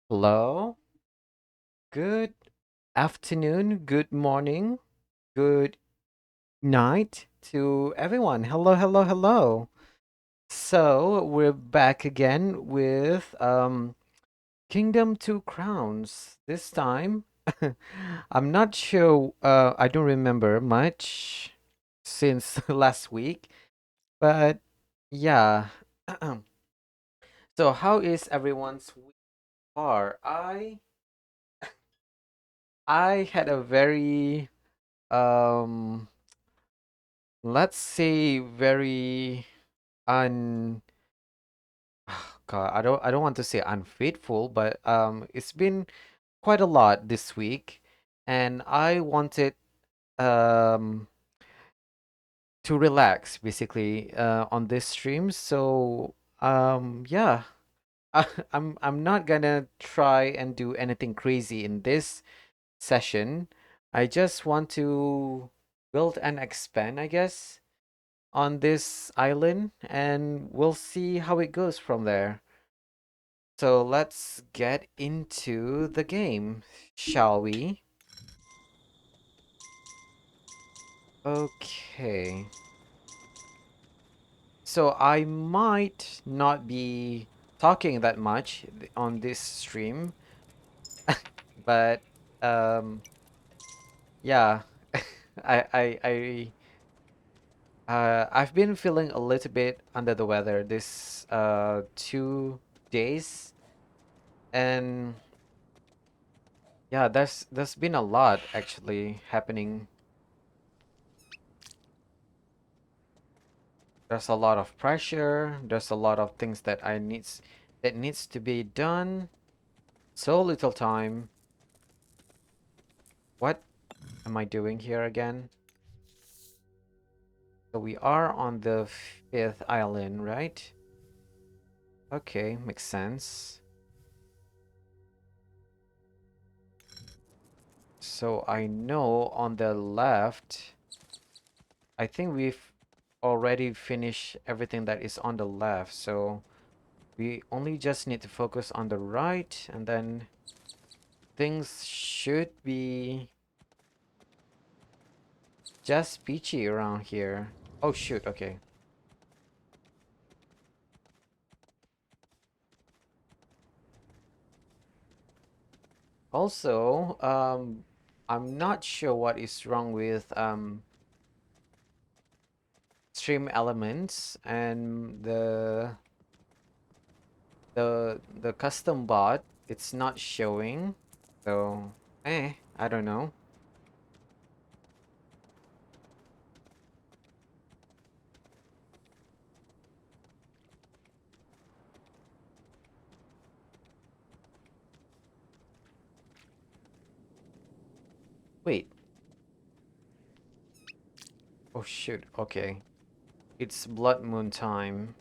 Hello, good afternoon, good morning, good night to everyone. Hello, hello, hello. So we're back again with Kingdom Two Crowns. This time, I'm not sure. I don't remember much since last week, but yeah. So how is everyone's week far? I had a very um let's say very un God, I don't want to say unfaithful, but it's been quite a lot this week, and I wanted um to relax basically on this stream. So yeah, I'm not gonna try and do anything crazy in this session. I just want to build and expand, I guess, on this island, and we'll see how it goes from there. So let's get into the game, shall we? Okay. So I might not be talking that much on this stream, but um yeah, I've been feeling a little bit under the weather this 2 days, and yeah, there's been a lot actually happening. There's a lot of pressure. There's a lot of things that needs to be done. So little time. What am I doing here again? So we are on the fifth island, right? Okay, makes sense. So I know on the left, I think we've already finished everything that is on the left. So we only just need to focus on the right, and then things should be just peachy around here. Oh shoot, okay. Also, I'm not sure what is wrong with stream elements and the custom bot. It's not showing. So, I don't know. Wait. Oh shoot, okay. It's blood moon time.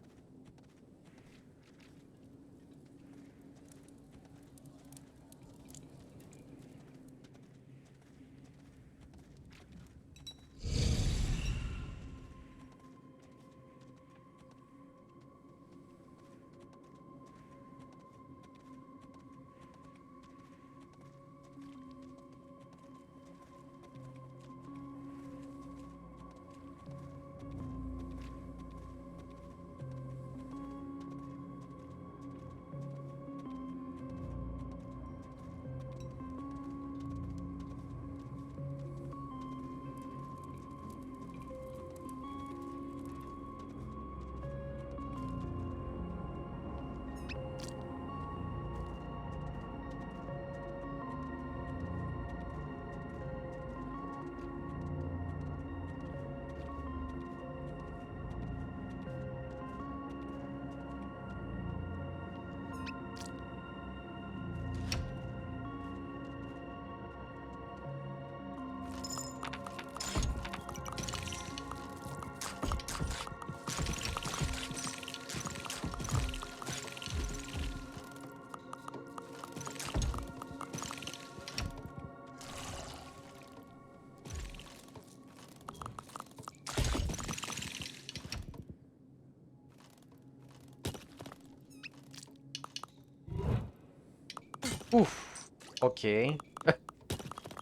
Oof. Okay.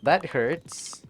That hurts.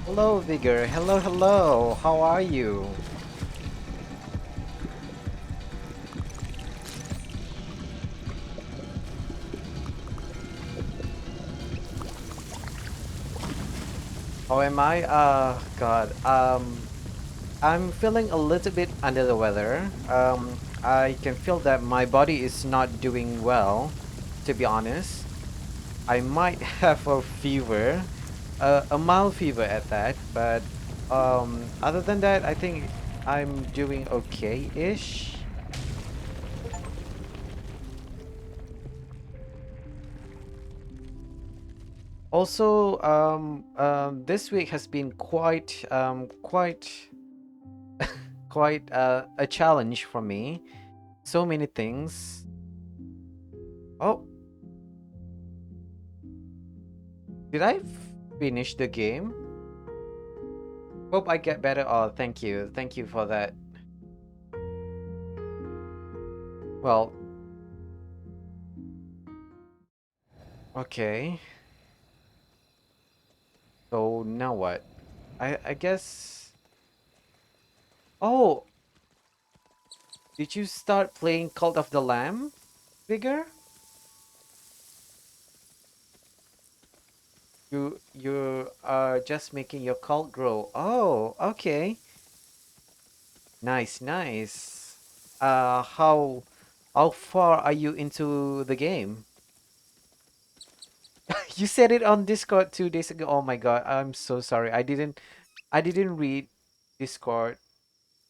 Hello, Vigor. Hello, hello. How are you? How am I? God. I'm feeling a little bit under the weather. I can feel that my body is not doing well, to be honest. I might have a fever, a mild fever at that, but other than that, I think I'm doing okay-ish. Also, this week has been quite a challenge for me. So many things. Oh, did I finish the game? Hope I get better. Oh, thank you for that. Well, okay. So now what? I guess. Oh, did you start playing Cult of the Lamb, Vigor? You are just making your cult grow. Oh, okay. Nice, nice. How far are you into the game? You said it on Discord 2 days ago. Oh my god, I'm so sorry. I didn't read Discord.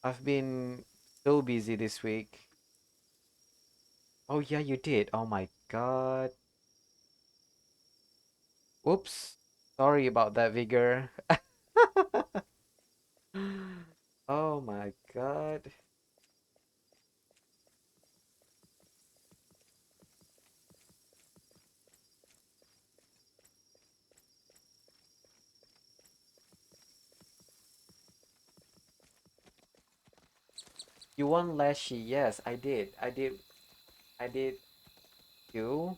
I've been so busy this week. Oh yeah, you did. Oh my god. Oops. Sorry about that, Vigor. Oh my god. You won Lashy. Yes, I did. I did you.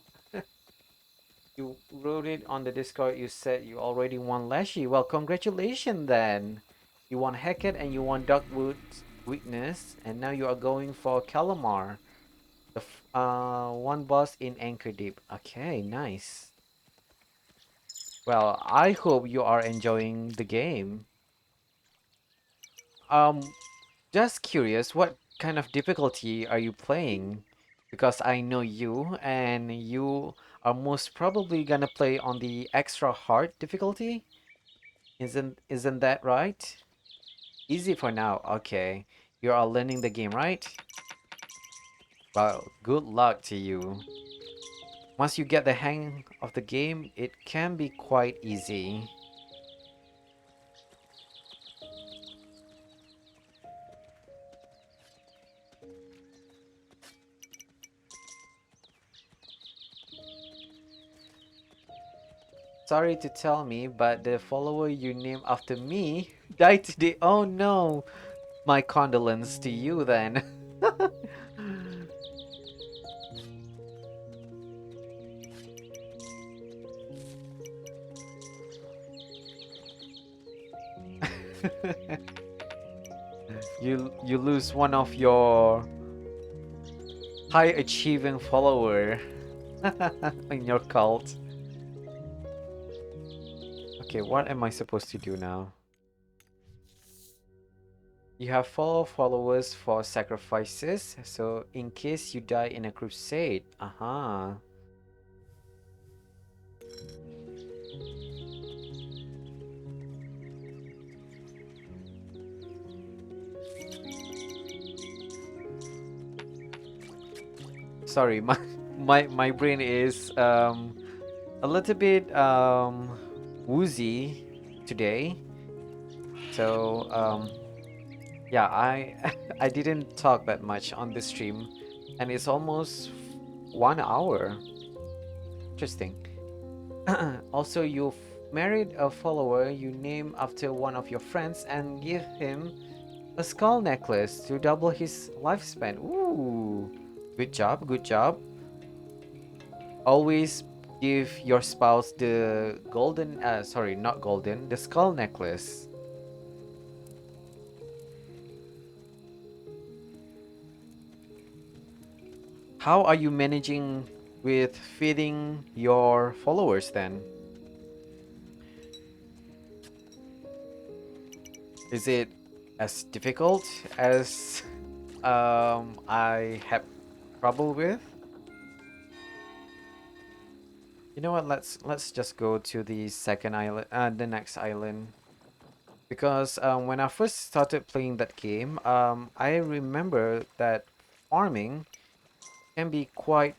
You wrote it on the Discord. You said you already won Lashy. Well, congratulations then. You won Hackett and you won Darkwood's Weakness, and now you are going for Calamar, the one boss in Anchor Deep. Okay, nice. Well, I hope you are enjoying the game. Um, just curious, what kind of difficulty are you playing? Because I know you, and you are most probably gonna play on the extra hard difficulty. Isn't that right? Easy for now. Okay. You are learning the game, right? Well, good luck to you. Once you get the hang of the game, it can be quite easy. Sorry to tell me, but the follower you named after me died today. Oh no! My condolence to you then. You lose one of your high achieving follower in your cult. Okay, what am I supposed to do now? You have 4 followers for sacrifices, so in case you die in a crusade. Aha. Sorry, my brain is a little bit woozy today. So yeah, I I didn't talk that much on this stream, and it's almost 1 hour. Interesting. Also, you've married a follower you name after one of your friends and give him a skull necklace to double his lifespan. Ooh, good job, good job. Always give your spouse the golden, sorry, not golden, the skull necklace. How are you managing with feeding your followers then? Is it as difficult as I had trouble with? You know what? Let's just go to the second island, the next island, because when I first started playing that game, I remember that farming can be quite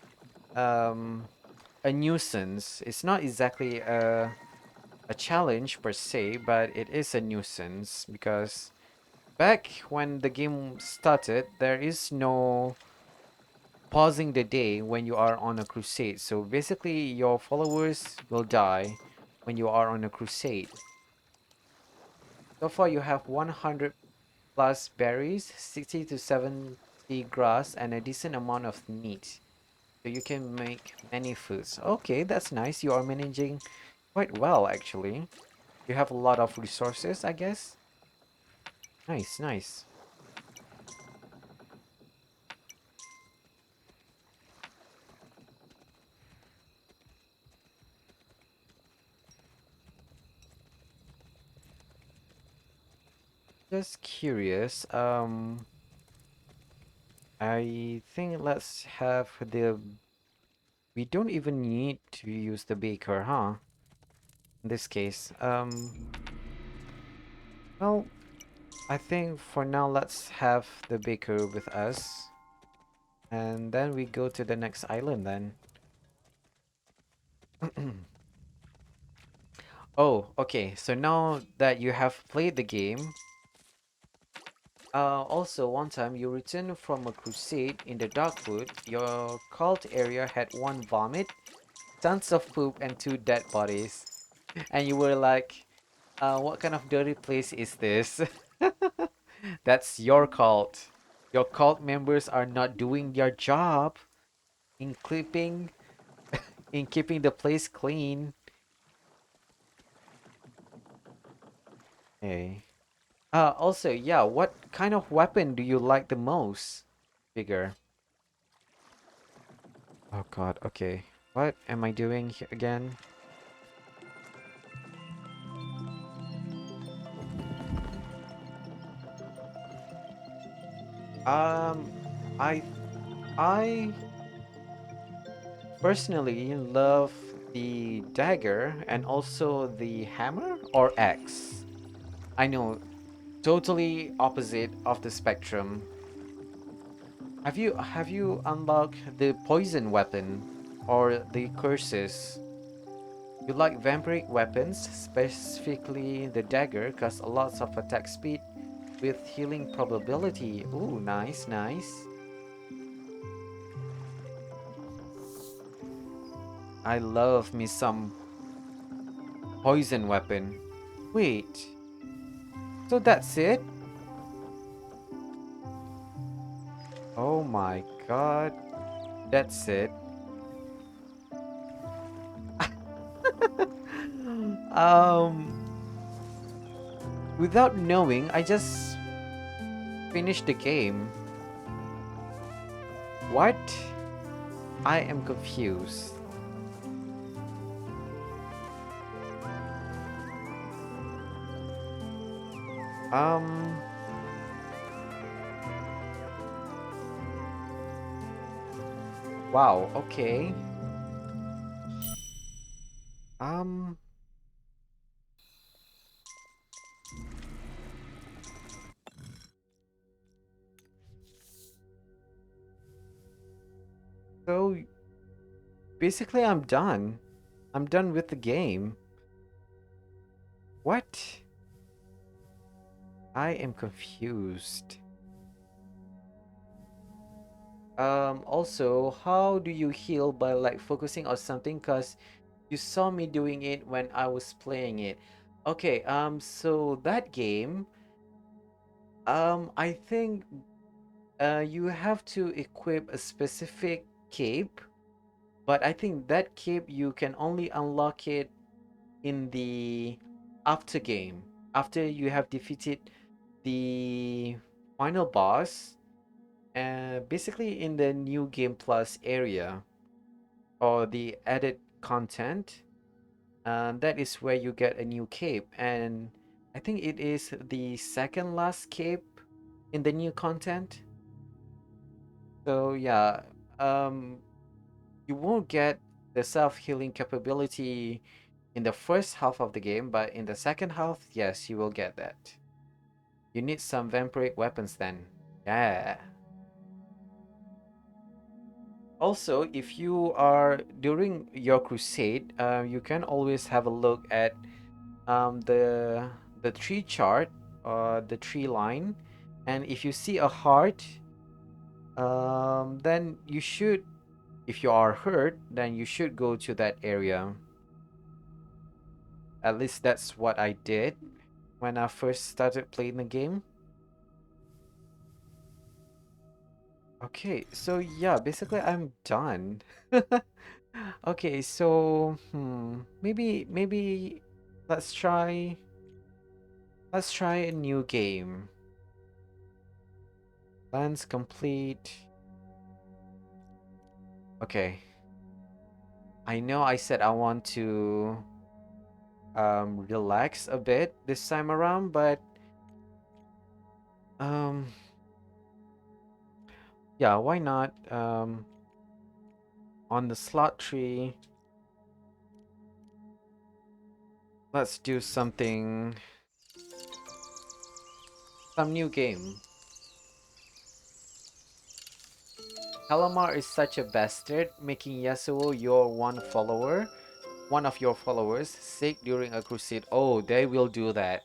um a nuisance. It's not exactly a challenge per se, but it is a nuisance because back when the game started, there is no pausing the day when you are on a crusade. So basically, your followers will die when you are on a crusade. So far, you have 100 plus berries, 60 to 70 grass, and a decent amount of meat. So you can make many foods. Okay, that's nice. You are managing quite well, actually. You have a lot of resources, I guess. Nice, nice. Just curious. I think let's have the. We don't even need to use the baker, huh? In this case. Well, I think for now let's have the baker with us. And then we go to the next island then. Oh, okay. So now that you have played the game, also one time you returned from a crusade in the Darkwood, your cult area had one vomit, tons of poop, and two dead bodies. And you were like, what kind of dirty place is this? That's your cult. Your cult members are not doing their job in clipping, in keeping the place clean. Hey. Also, yeah, what kind of weapon do you like the most? Figure. Oh god, okay. What am I doing again? Um, I I personally love the dagger and also the hammer or axe. I know, totally opposite of the spectrum. Have you unlocked the poison weapon or the curses? You like vampiric weapons, specifically the dagger, cause a lot of attack speed with healing probability. Ooh, nice, nice. I love me some poison weapon. Wait, so that's it? Oh my god, that's it. um, without knowing, I just finished the game. What? I am confused. Um, wow, okay. Um, so basically I'm done. I'm done with the game. What? I am confused. Also, how do you heal by like focusing on something? Cause you saw me doing it when I was playing it. Okay, so that game, I think you have to equip a specific cape, But I think that cape you can only unlock it in the after game. After you have defeated the final boss, basically in the new game plus area or the added content, that is where you get a new cape. And I think it is the second last cape in the new content. So yeah, um, you won't get the self-healing capability in the first half of the game, but in the second half, yes, you will get that. You need some vampiric weapons then. Yeah. Also, if you are during your crusade, you can always have a look at um, the the tree chart, the tree line, and if you see a heart, then you should, if you are hurt, then you should go to that area. At least that's what I did when I first started playing the game. Okay, so yeah, basically I'm done. Okay, so maybe let's try let's try a new game. Plans complete. Okay. I know I said I want to relax a bit this time around, but um yeah, why not on the slot tree, let's do some new game. Calamar is such a bastard, making Yasuo one of your followers, sick during a crusade. Oh, they will do that.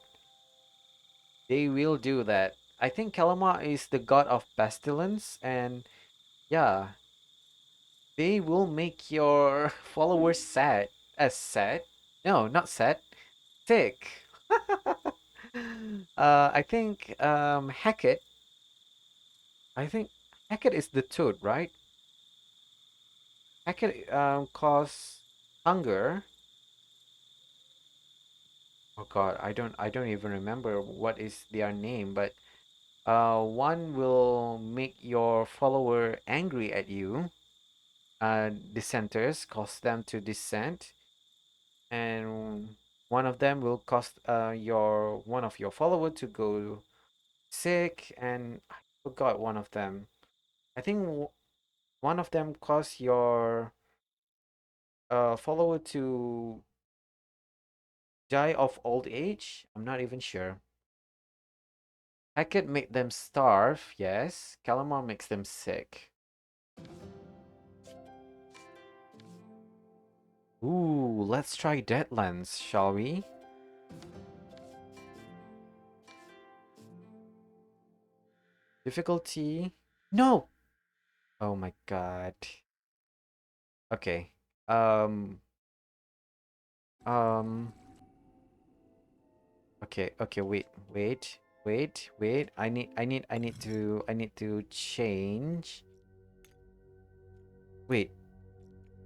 They will do that. I think Calamar is the god of pestilence, and yeah, they will make your followers sad. Sad? No, not sad. Sick. I think Hackett. I think Hackett is the toad, right? Hackett cause hunger. Oh God, I don't even remember what is their name, but one will make your follower angry at you. Dissenters cause them to dissent, and one of them will cause your one of your follower to go sick, and I forgot one of them. I think one of them cause your follower to die of old age. I'm not even sure. I could make them starve, yes. Calamar makes them sick. Ooh, let's try Deadlands, shall we? Difficulty? No! Oh my god. Okay. Um, um, okay, wait. I need to change. Wait,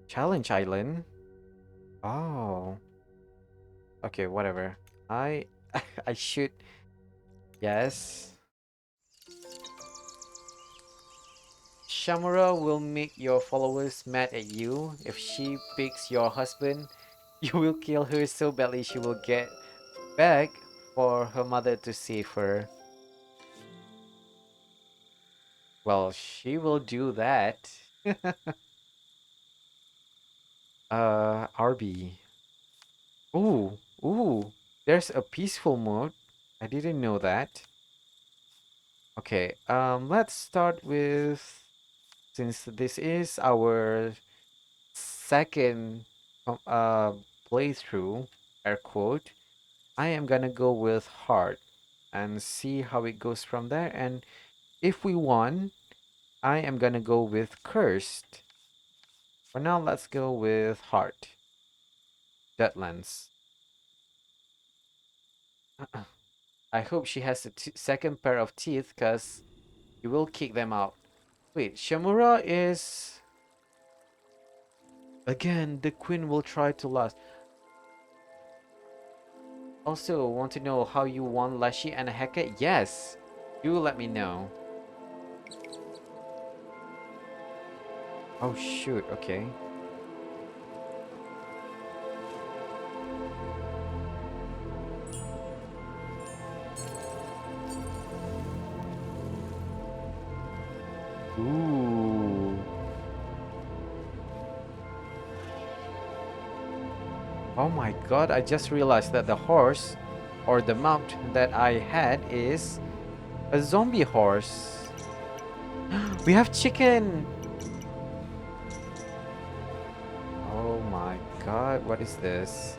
Challenge Island? Oh, okay, whatever. I, I should, yes. Shamura will make your followers mad at you. If she picks your husband, you will kill her so badly she will get back for her mother to save her. Well, she will do that. RB. Ooh, ooh. There's a peaceful mode. I didn't know that. Okay, let's start with, since this is our second um, uh playthrough, air quote, I am gonna go with hard and see how it goes from there. And if we won, I am gonna go with cursed. For now, let's go with hard. Deadlands. I hope she has a second pair of teeth, cause you will kick them out. Wait, Shamura is Again, the queen will try to last. Also, want to know how you won Leshy and Hecate? Yes. Do let me know. Oh shoot, okay. Ooh. Oh my god, I just realized that the horse or the mount that I had is a zombie horse. We have chicken! Oh my god, what is this?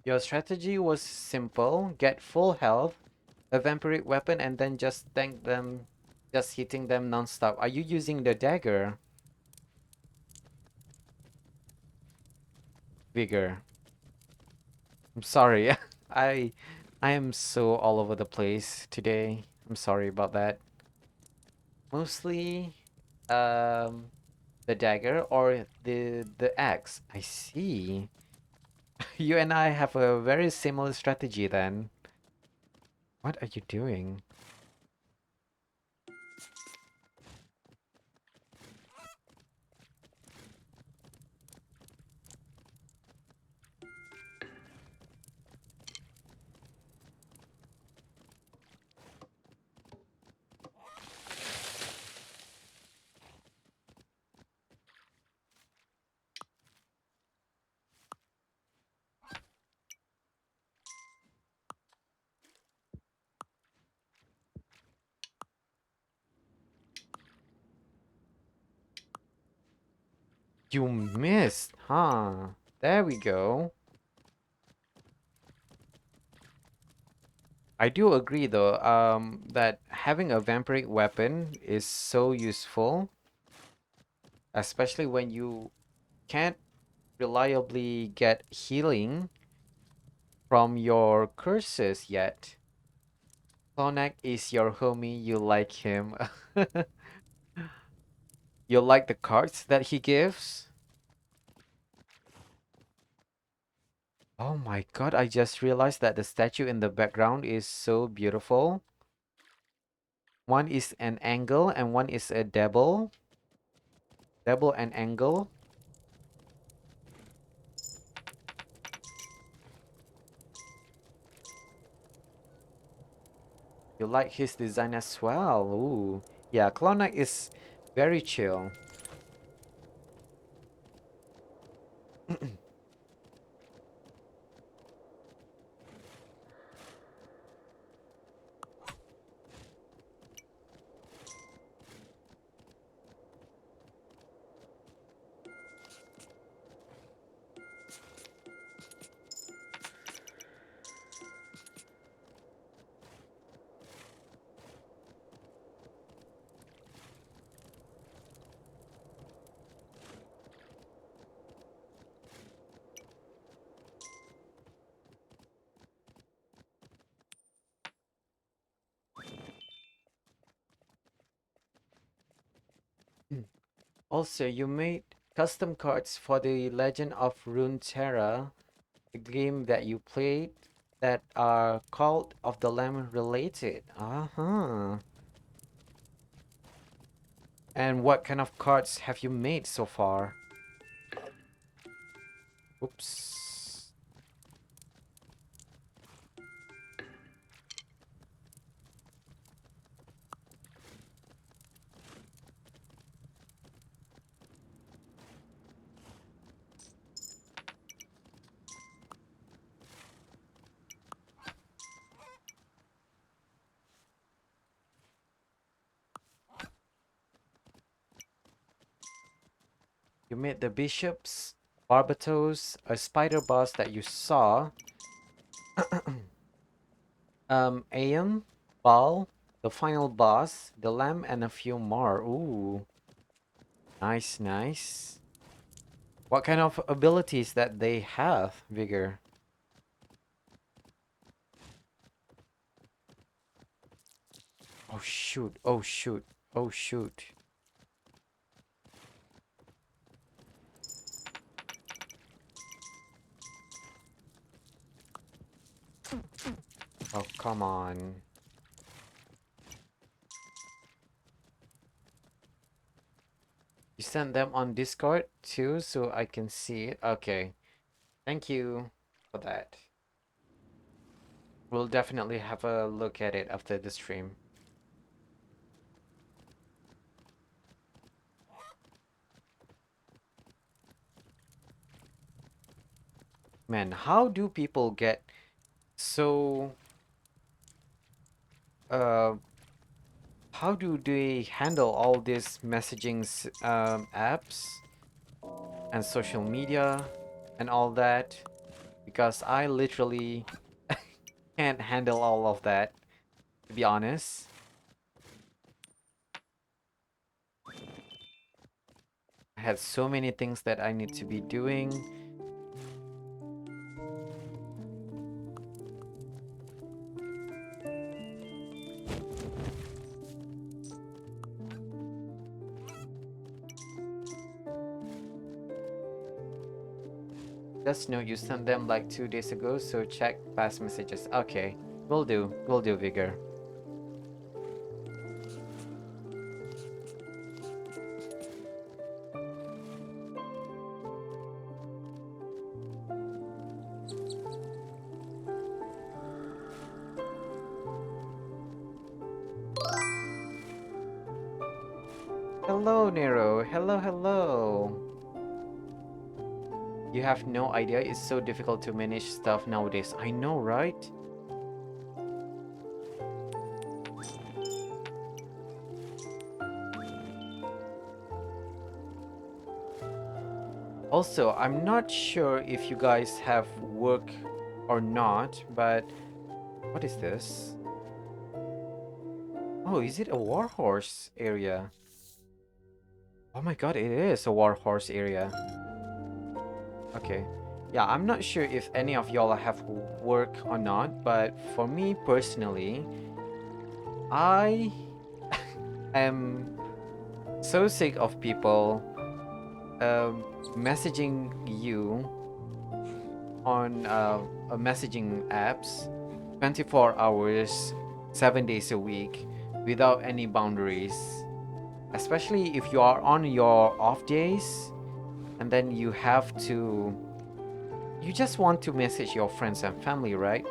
Your strategy was simple, get full health, a vampiric weapon, and then just tank them, just hitting them non-stop. Are you using the dagger? Vigor. I'm sorry. I I am so all over the place today. I'm sorry about that. Mostly the dagger or the axe. I see. You and I have a very similar strategy then. What are you doing? You missed, huh? There we go. I do agree though, that having a vampiric weapon is so useful, especially when you can't reliably get healing from your curses yet. Clonak is your homie, you like him. You like the cards that he gives? Oh my god, I just realized that the statue in the background is so beautiful. One is an angle and one is a double. Double and angle. You like his design as well. Ooh. Yeah, Clonak is very chill. Also, you made custom cards for the Legend of Runeterra, the game that you played, that are Cult of the Lamb related. Uh-huh. And what kind of cards have you made so far? Oops. You meet the bishops, Barbatos, a spider boss that you saw, Aeon, Baal, the final boss, the lamb, and a few more. Ooh, nice, nice. What kind of abilities that they have, Vigor? Oh shoot, oh shoot, oh shoot. Oh, come on. You sent them on Discord too, so I can see it. Okay. Thank you for that. We'll definitely have a look at it after the stream. Man, how do people get so uh how do they handle all these messaging apps and social media and all that? Because I literally can't handle all of that, to be honest. I had so many things that I need to be doing. Just know you sent them like 2 days ago, so check past messages. Okay, will do, Vigor. Hello, Nero. Hello, hello. You have no idea, it's so difficult to manage stuff nowadays. I know, right? Also, I'm not sure if you guys have work or not, but what is this? Oh, is it a warhorse area? Oh my god, it is a warhorse area. Okay. Yeah, I'm not sure if any of y'all have work or not, but for me personally, I am so sick of people messaging you on messaging apps 24 hours, 7 days a week without any boundaries. Especially if you are on your off days and then you just want to message your friends and family, right?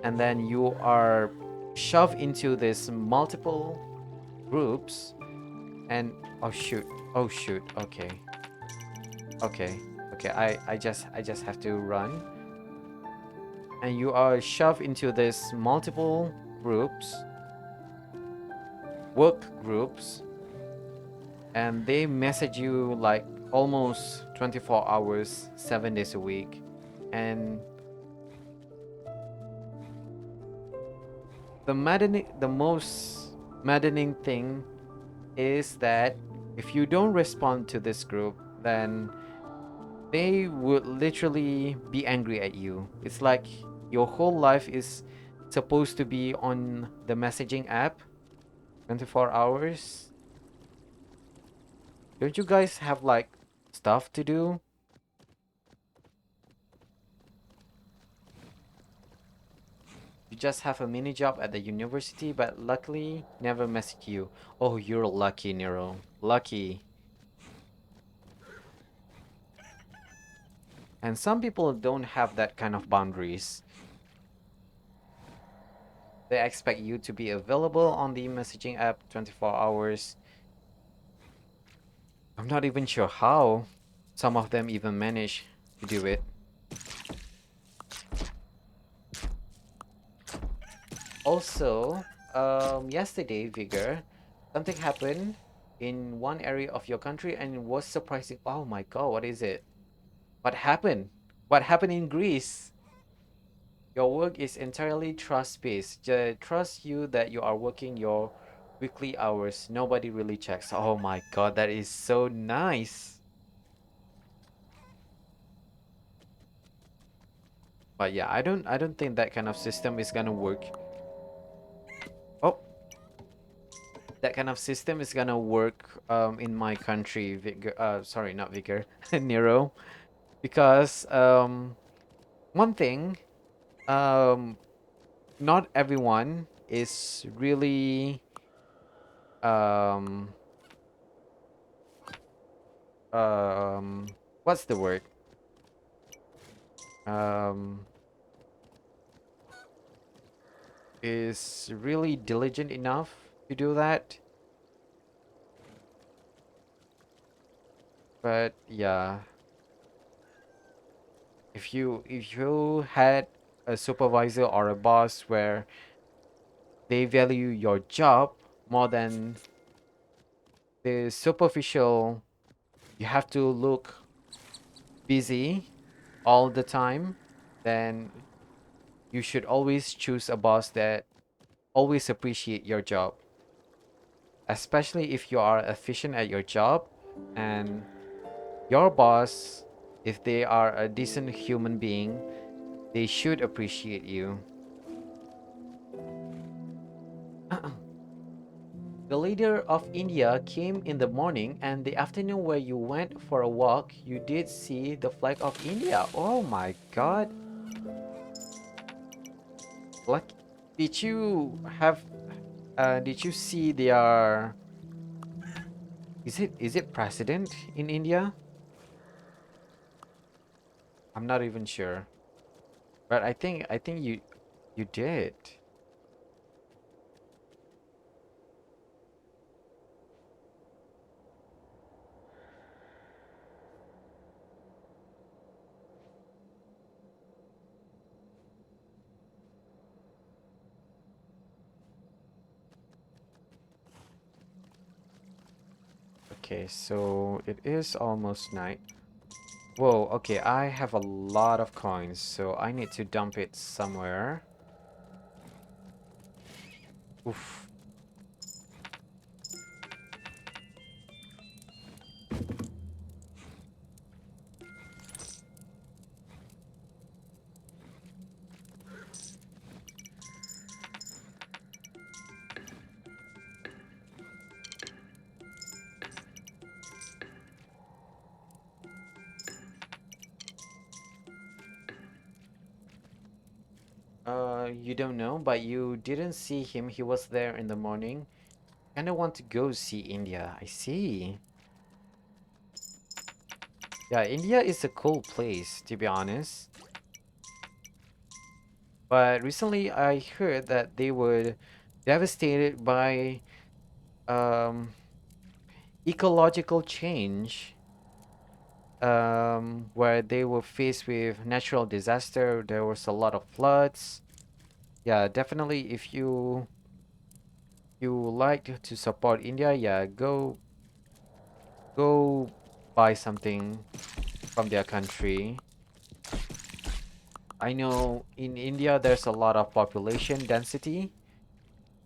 And then you are shoved into this multiple groups and oh shoot, okay. Okay. Okay, I just have to run. And you are shoved into this multiple groups, work groups, and they message you like almost 24 hours, 7 days a week. And the most maddening thing is that if you don't respond to this group, then they would literally be angry at you. It's like your whole life is supposed to be on the messaging app 24 hours. Don't you guys have like stuff to do? You just have a mini job at the university, but luckily never message you. Oh, you're lucky, Nero. Lucky. And some people don't have that kind of boundaries. They expect you to be available on the messaging app 24 hours. I'm not even sure how some of them even manage to do it. Also, yesterday, Vigor, something happened in one area of your country and it was surprising. Oh my God, what is it? What happened? What happened in Greece? Your work is entirely trust-based. Trust you that you are working your weekly hours. Nobody really checks. Oh my God, that is so nice. But yeah, I don't think that kind of system is gonna work. Oh, that kind of system is gonna work in my country, sorry, not Vigor, Nero, because one thing, um not everyone is really um um what's the word? Um is really diligent enough to do that. But yeah, if you had a supervisor or a boss where they value your job more than the superficial, you have to look busy all the time, then you should always choose a boss that always appreciate your job, especially if you are efficient at your job and your boss, if they are a decent human being, they should appreciate you. The leader of India came in the morning, and the afternoon where you went for a walk, you did see the flag of India. Oh my God. Like, did you have, did you see their, is it president in India? I'm not even sure. But I think you did. Okay, so it is almost night. Whoa, okay, I have a lot of coins, so I need to dump it somewhere. Oof. You don't know, but you didn't see him. He was there in the morning. Kinda want to go see India. I see. Yeah, India is a cool place, to be honest. But recently I heard that they were devastated by um ecological change, where they were faced with natural disaster. There was a lot of floods. Yeah, definitely if you like to support India, yeah, go buy something from their country. I know in India there's a lot of population density,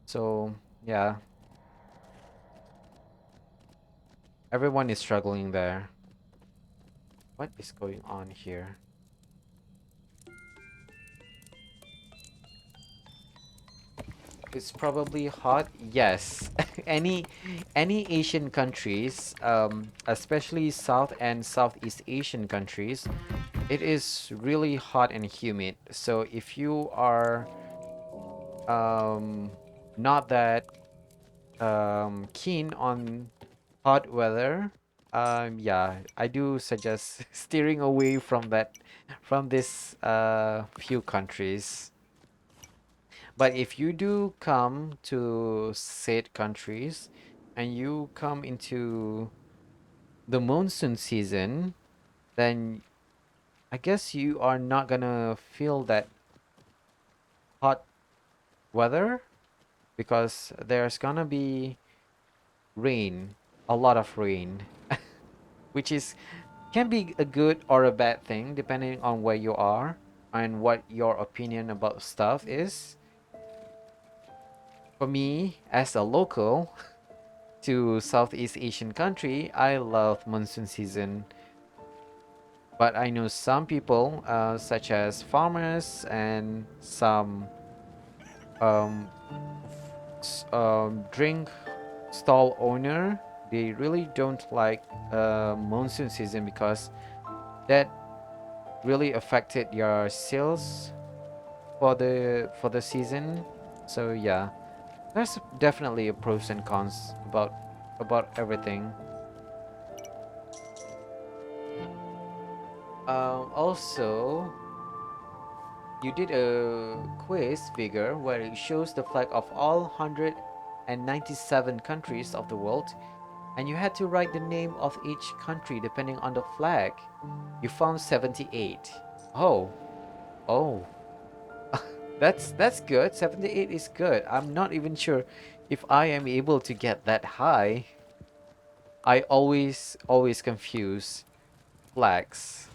so yeah, everyone is struggling there. What is going on here? It's probably hot. Yes. Any Asian countries, especially South and Southeast Asian countries, it is really hot and humid. So if you are um not that keen on hot weather, yeah, I do suggest steering away from this few countries. But if you do come to said countries and you come into the monsoon season, then I guess you are not gonna feel that hot weather because there's gonna be rain. a lot of rain, which is can be a good or a bad thing depending on where you are and what your opinion about stuff is. For me, as a local to Southeast Asian country, I love monsoon season. But I know some people, such as farmers and some um, drink stall owner, they really don't like monsoon season because that really affected your sales for the season. So yeah, there's definitely a pros and cons about everything. Also, you did a quiz figure where it shows the flag of all 197 countries of the world, and you had to write the name of each country depending on the flag. You found 78. Oh, oh, that's good. 78 is good. I'm not even sure if I am able to get that high. I always confuse flags.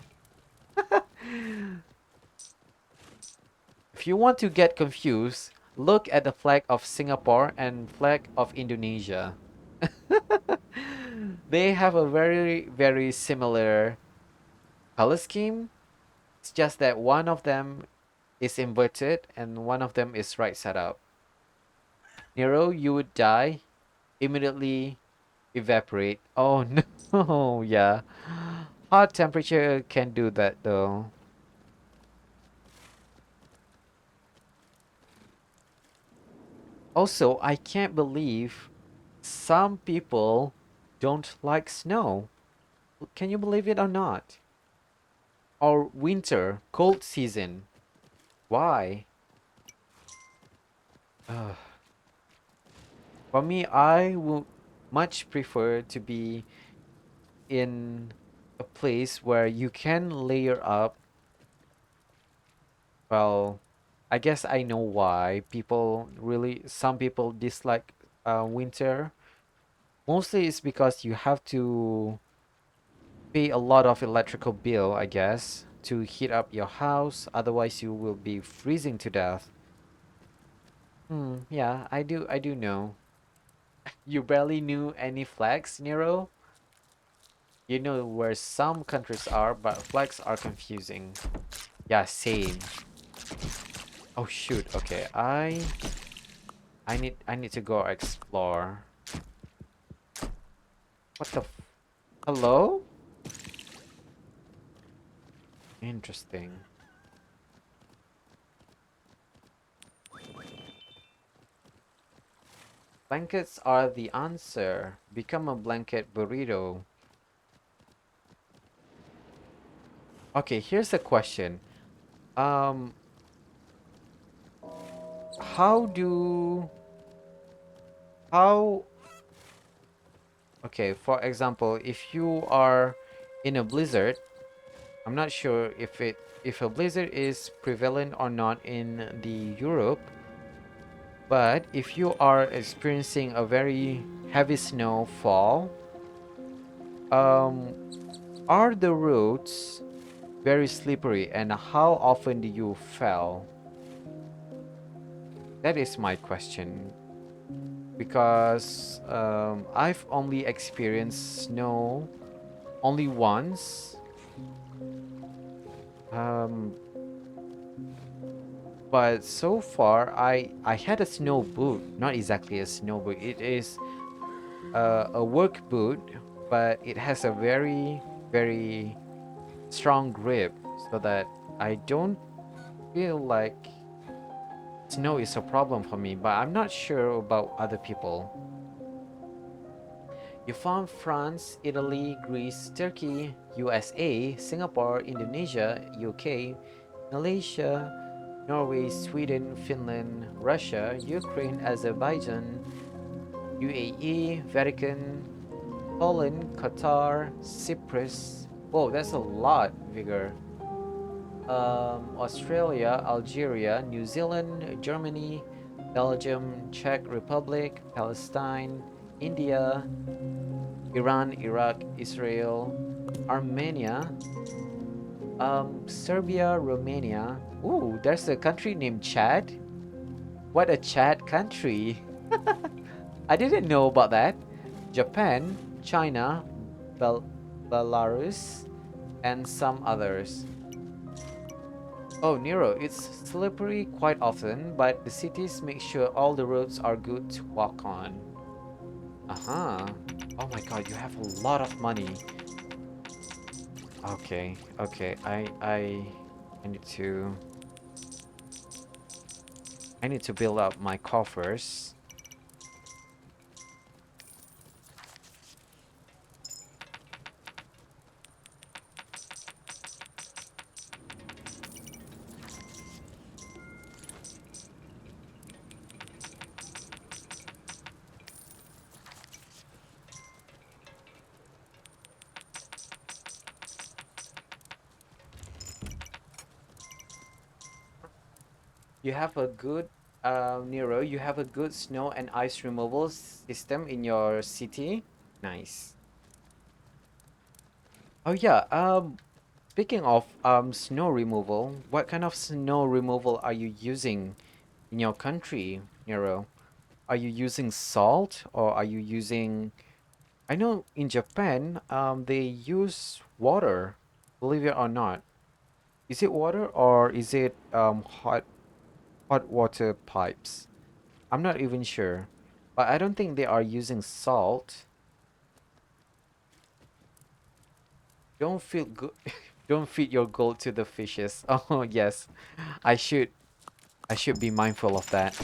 If you want to get confused, look at the flag of Singapore and flag of Indonesia. They have a very similar color scheme. It's just that one of them is inverted and one of them is right side up. Nero, you would die, immediately evaporate. Oh no, yeah. Hot temperature can do that though. Also, I can't believe some people don't like snow. Can you believe it or not? Or winter, cold season. Why? Ugh. For me, I would much prefer to be in a place where you can layer up. Well, I guess I know why some people dislike winter. Mostly it's because you have to pay a lot of electrical bill, I guess, to heat up your house. Otherwise, you will be freezing to death. Yeah, I do know. You barely knew any flags, Nero? You know where some countries are, but flags are confusing. Yeah, same. Oh shoot, okay. I need to go explore. What the hello? Interesting. Blankets are the answer. Become a blanket burrito. Okay, here's a question. Um, how do how okay, for example, if you are in a blizzard, I'm not sure if a blizzard is prevalent or not in the Europe, but if you are experiencing a very heavy snowfall, um, are the roads very slippery and how often do you fall? That is my question because I've only experienced snow only once. Um, but so far, I had a snow boot, not exactly a snow boot. It is a work boot, but it has a very strong grip, so that I don't feel like snow is a problem for me. But I'm not sure about other people. You found France, Italy, Greece, Turkey, USA, Singapore, Indonesia, UK, Malaysia, Norway, Sweden, Finland, Russia, Ukraine, Azerbaijan, UAE, Vatican, Poland, Qatar, Cyprus. Whoa, that's a lot, Vigor. Australia, Algeria, New Zealand, Germany, Belgium, Czech Republic, Palestine, India, Iran, Iraq, Israel, Armenia, Serbia, Romania. Ooh, there's a country named Chad. What a Chad country. I didn't know about that. Japan, China, Bel Belarus, and some others. Oh, Nero, it's slippery quite often, but the cities make sure all the roads are good to walk on. Uh-huh. Oh my god, you have a lot of money. Okay, okay. I need to build up my coffers. You have a good Nero, you have a good snow and ice removal system in your city. Nice. Oh yeah, speaking of snow removal, what kind of snow removal are you using in your country, Nero? Are you using salt or are you using I know in Japan they use water, believe it or not. Is it water or is it hot water pipes? I'm not even sure. But I don't think they are using salt. Don't feel good. Don't feed your gold to the fishes. Oh, yes. I should I should be mindful of that.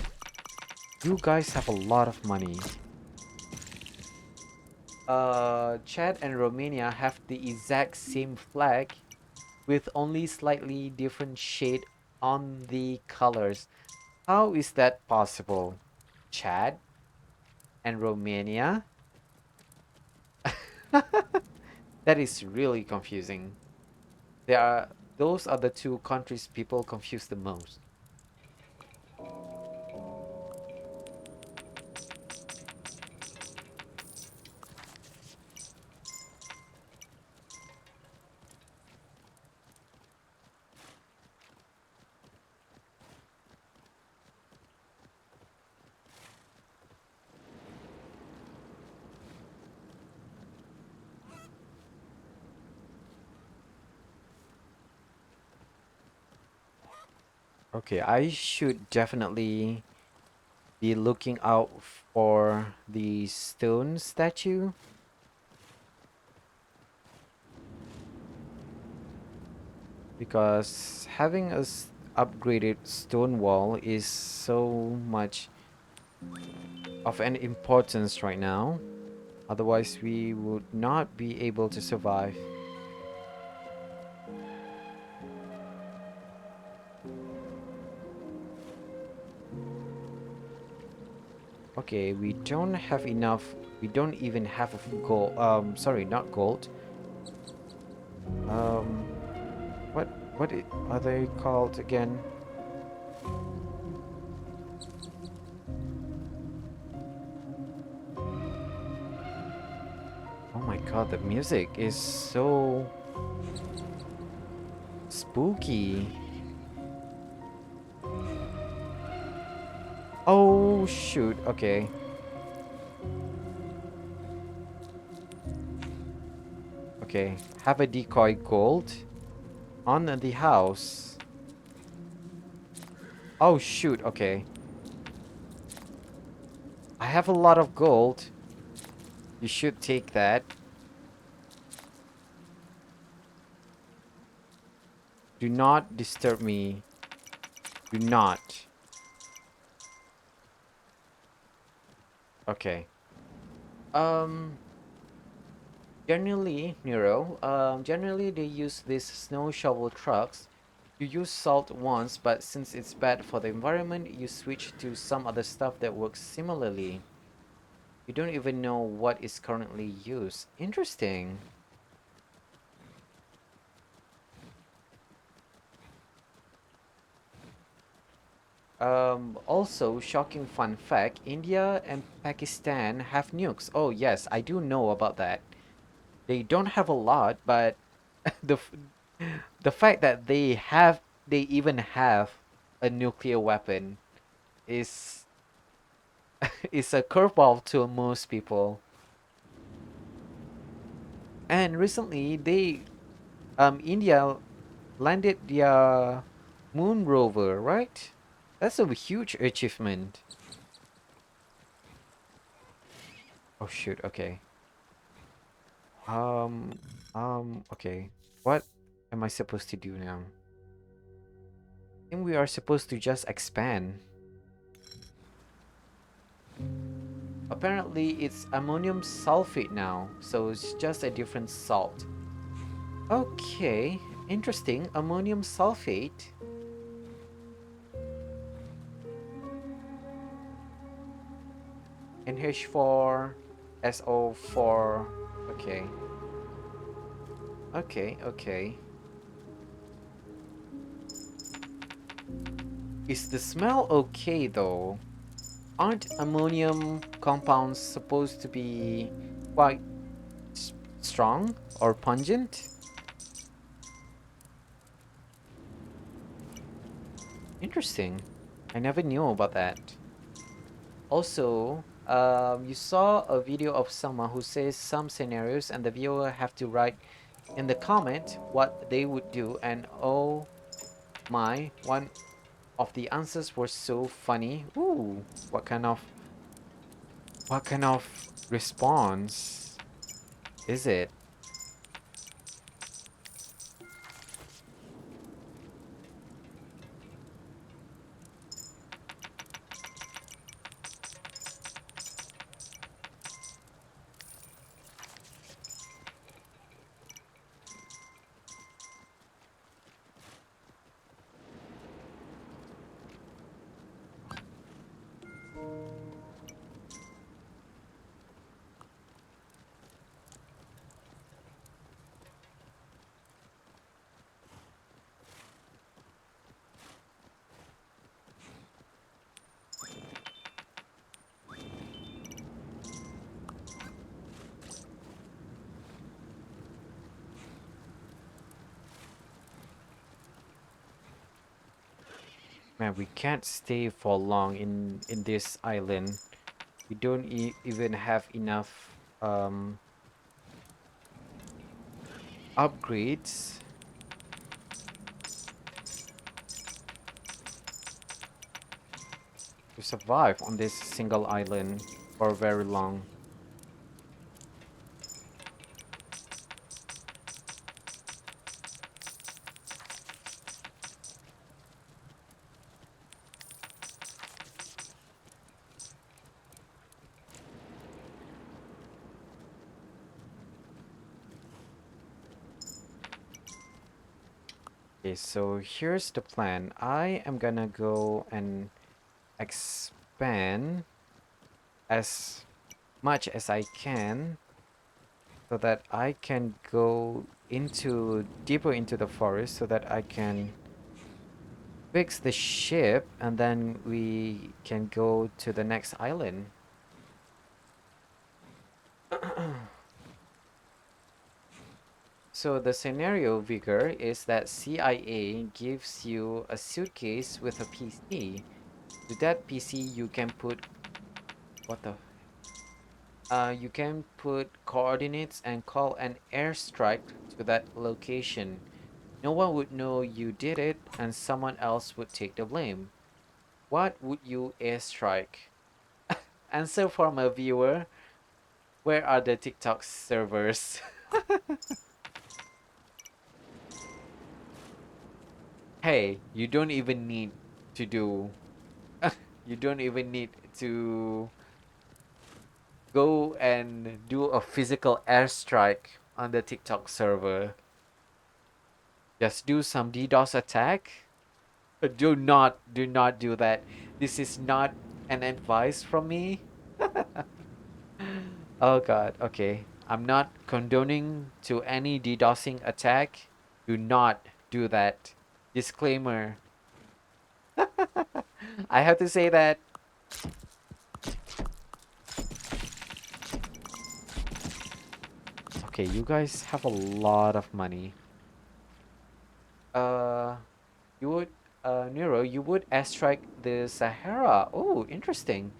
You guys have a lot of money. Chad and Romania have the exact same flag with only slightly different shade on the colors. How is that possible? Chad and Romania? That is really confusing. There are those are the two countries people confuse the most. Okay, I should definitely be looking out for the stone statue because having a upgraded stone wall is so much of an importance right now. Otherwise, we would not be able to survive. Okay, we don't have enough. We don't even have a gold. Sorry, not gold. Um, are they called again? Oh my god, the music is so spooky. Oh shoot. Okay. Okay. Have a decoy gold on the house. Oh shoot. Okay. I have a lot of gold. You should take that. Do not disturb me. Do not. Okay. Um, generally they use these snow shovel trucks. You use salt once, but since it's bad for the environment, you switch to some other stuff that works similarly. You don't even know what is currently used. Interesting. Also, shocking fun fact, India and Pakistan have nukes. Oh, yes, I do know about that. They don't have a lot, but the f- the fact that they even have a nuclear weapon is is a curveball to most people. And recently, India landed their moon rover, right? That's a huge achievement. Oh shoot, okay. Um, okay. What am I supposed to do now? I think we are supposed to just expand. Apparently, it's ammonium sulfate now, so it's just a different salt. Okay, interesting. Ammonium sulfate. NH4, SO4. Okay, okay. Is the smell okay though? Aren't ammonium compounds supposed to be quite strong or pungent? Interesting. I never knew about that. Also, you saw a video of someone who says some scenarios, and the viewer have to write in the comment what they would do. And oh my, one of the answers were so funny. Ooh, what kind of response is it? Man, we can't stay for long in this island. We don't even have enough upgrades to survive on this single island for very long. Okay, so here's the plan. I am gonna go and expand as much as I can so that I can go into deeper into the forest so that I can fix the ship and then we can go to the next island. So the scenario, Vigor, is that CIA gives you a suitcase with a PC. To that PC, you can put what the you can put coordinates and call an airstrike to that location. No one would know you did it, and someone else would take the blame. What would you airstrike? Answer from a viewer. Where are the TikTok servers? Hey, you don't even need to do. You don't even need to go and do a physical airstrike on the TikTok server. Just do some DDoS attack. Do not do that. This is not an advice from me. Oh god, okay. I'm not condoning to any DDoSing attack. Do not do that. Disclaimer. I have to say that. Okay, you guys have a lot of money. Uh, you would, Nero, you would airstrike the Sahara. Oh, interesting.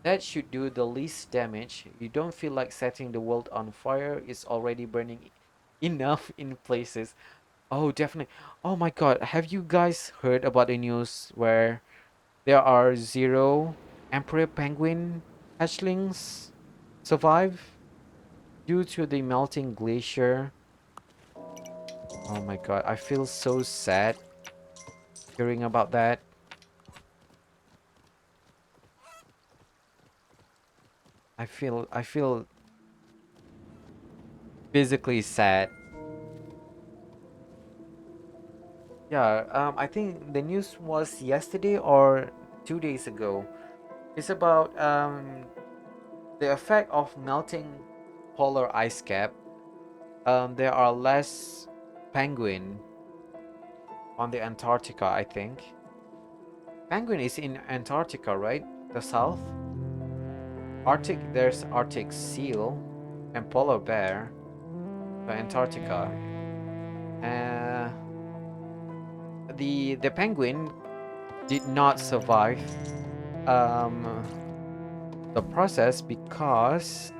That should do the least damage. You don't feel like setting the world on fire. It's already burning enough in places. Oh, definitely. Oh my God, have you guys heard about the news where there are zero emperor penguin hatchlings survive due to the melting glacier? Oh my God, I feel so sad hearing about that. I feel physically sad. Yeah, I think the news was yesterday or 2 days ago. It's about the effect of melting polar ice cap. There are less penguin on the Antarctica, I think. Penguin is in Antarctica, right? The south. Arctic, there's Arctic seal and polar bear. So Antarctica. Uh, the penguin did not survive um, the process because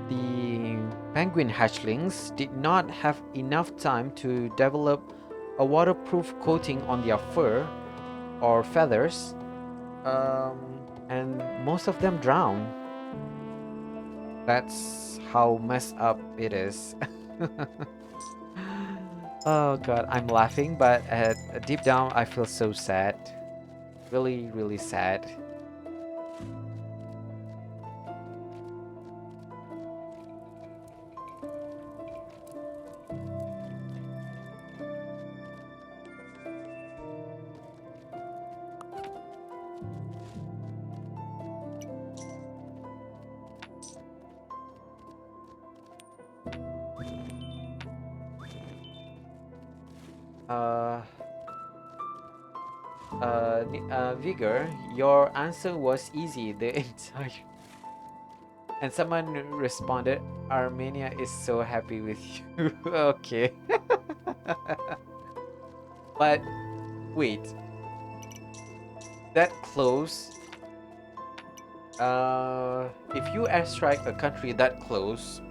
the penguin hatchlings did not have enough time to develop a waterproof coating on their fur or feathers, and most of them drowned. That's how messed up it is. Oh god, I'm laughing, but deep down I feel so sad. Really, really sad. Uh, Vigor, your answer was easy. The entire and someone responded, Armenia is so happy with you. Okay, but wait, that close. If you airstrike a country that close,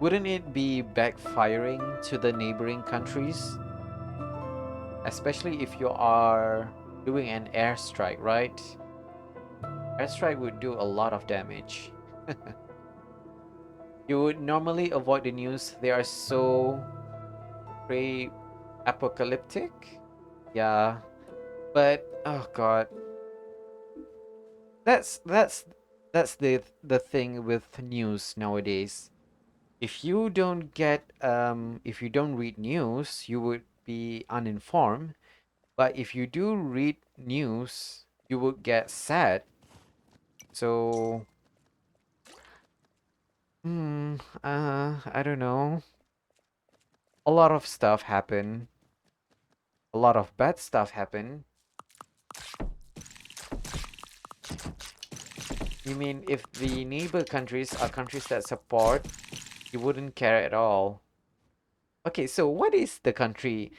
wouldn't it be backfiring to the neighboring countries? Especially if you are doing an airstrike, right? Airstrike would do a lot of damage. You would normally avoid the news. They are so pre-apocalyptic. Yeah, but oh god, that's that's the thing with news nowadays. If you don't read news, you would be uninformed. But if you do read news, you would get sad. So, I don't know. A lot of stuff happen. A lot of bad stuff happen. You mean if the neighbor countries are countries that support, you wouldn't care at all. Okay, so what is the country,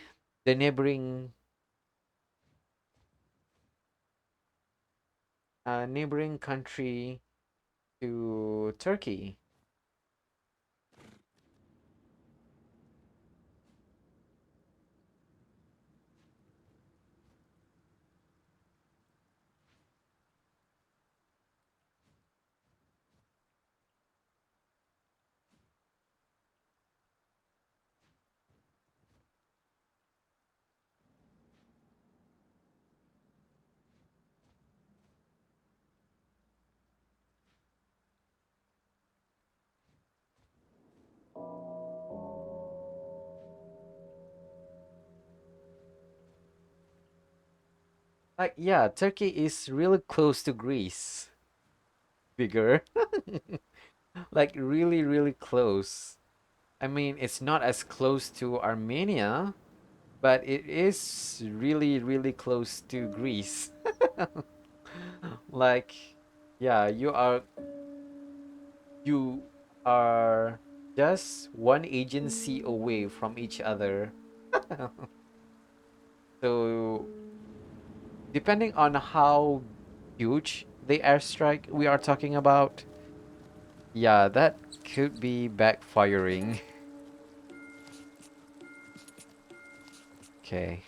the neighboring country to Turkey? Like, yeah, Turkey is really close to Greece. Bigger. Like, really, really close. I mean, it's not as close to Armenia, but it is really, really close to Greece. Like, yeah, you are just one agency away from each other. So, depending on how huge the airstrike we are talking about, yeah, that could be backfiring. Okay.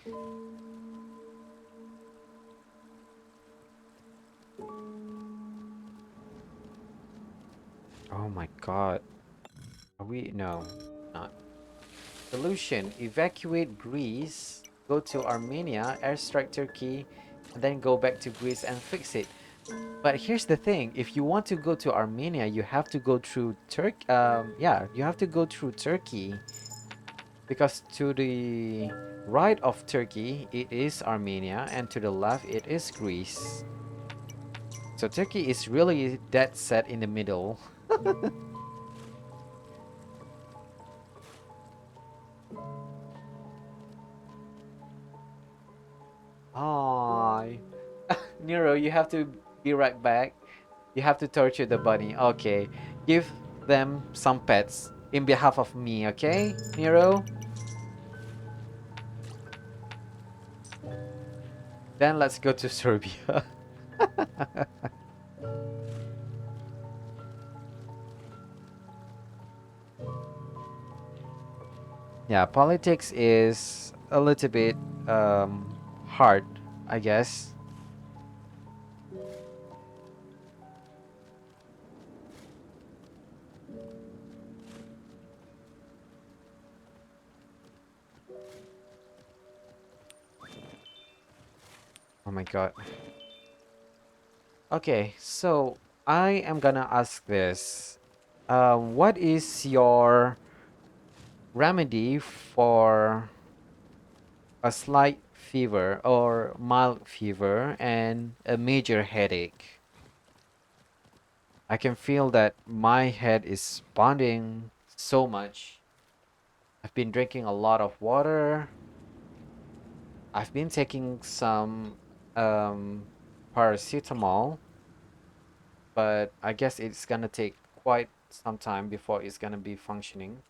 Oh my God. Are we? No, not. Solution: evacuate Greece, go to Armenia, airstrike Turkey, and then go back to Greece and fix it. But here's the thing: if you want to go to Armenia, you have to go through yeah, you have to go through Turkey because to the right of Turkey it is Armenia, and to the left it is Greece. So Turkey is really dead set in the middle. Oh, Nero, you have to be right back. You have to torture the bunny. Okay. Give them some pets in behalf of me, okay, Nero? Then let's go to Serbia. Yeah, politics is a little bit hard, I guess. Oh my god. Okay, so I am gonna ask this. What is your remedy for a slight fever or mild fever and a major headache? I can feel that my head is pounding so much. I've been drinking a lot of water. I've been taking some um, paracetamol, but I guess it's gonna take quite some time before it's gonna be functioning.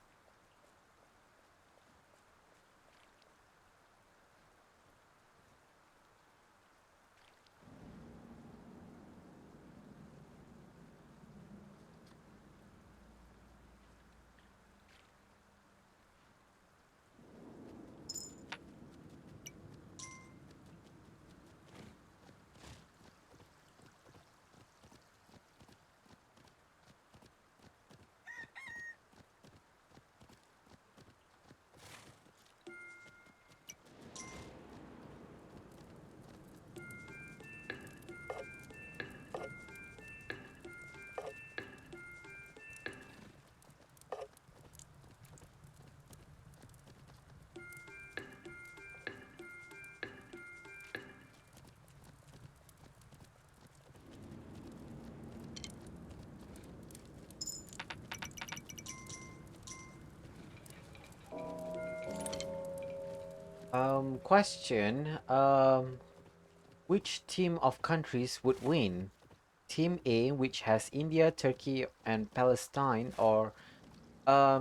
Question. Which team of countries would win? Team A, which has India, Turkey, and Palestine, or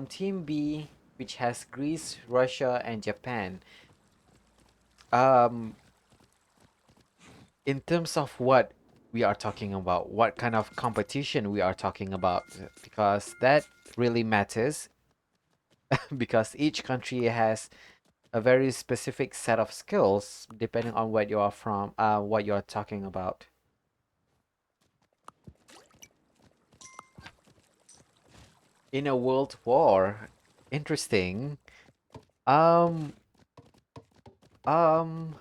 Team B, which has Greece, Russia, and Japan. Um, in terms of what we are talking about, what kind of competition we are talking about, because that really matters, because each country has a very specific set of skills depending on where you are from, what you are talking about. In a world war, interesting. Um, um,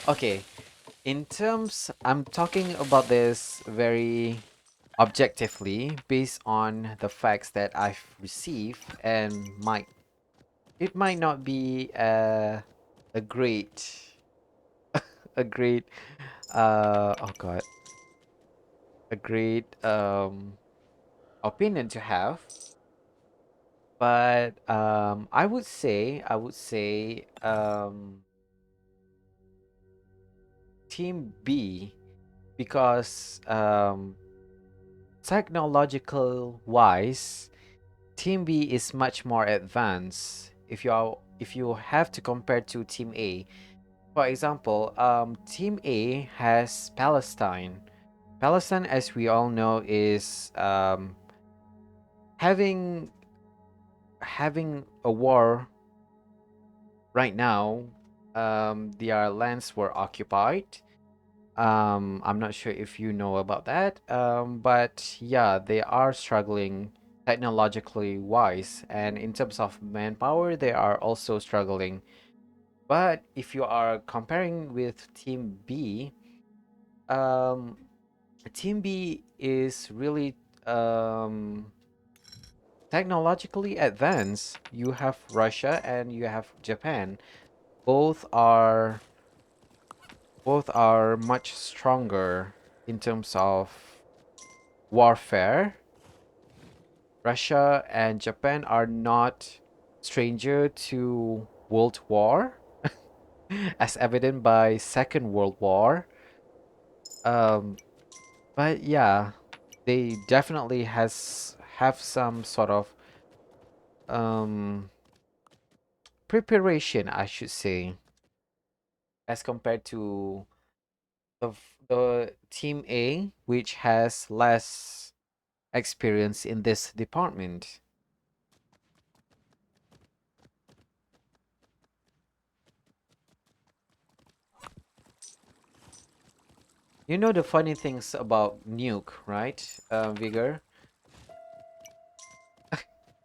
okay. In terms, I'm talking about this very objectively based on the facts that I've received and it might not be a a great oh god a great opinion to have, But I would say Team B because technological wise, Team B is much more advanced. If you have to compare to Team A, for example, Team A has Palestine. Palestine, as we all know, is having having a war right now. Their lands were occupied. I'm not sure if you know about that. But yeah, they are struggling technologically wise, and in terms of manpower, they are also struggling. But if you are comparing with Team B, um, Team B is really technologically advanced. You have Russia and you have Japan. Both are both are much stronger in terms of warfare. Russia and Japan are not stranger to World War, as evident by Second World War. Um, but yeah, they definitely has have some sort of um preparation, I should say, as compared to the Team A, which has less experience in this department. You know the funny things about nuke, right, Vigor?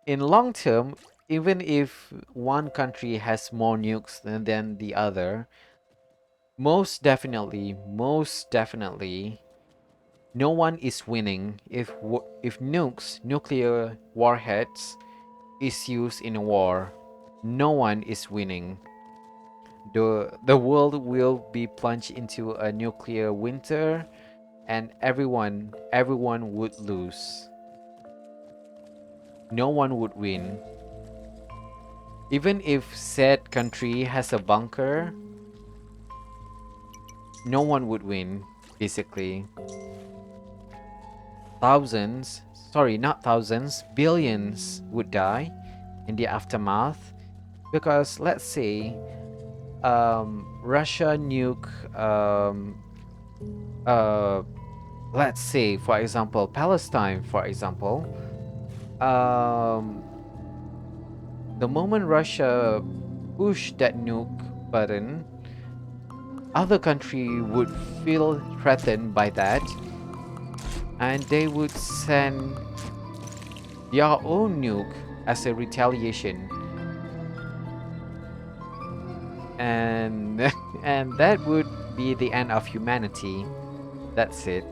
In long term, even if one country has more nukes than the other, most definitely, no one is winning if nuclear warheads, is used in a war. No one is winning. The world will be plunged into a nuclear winter, and everyone would lose. No one would win. Even if said country has a bunker, no one would win, basically. Thousands, sorry, not thousands, billions would die in the aftermath, because let's say Russia nuke uh let's say, for example, Palestine, for example. um the moment Russia push that nuke button, other country would feel threatened by that, and they would send their own nuke as a retaliation, and and that would be the end of humanity. That's it.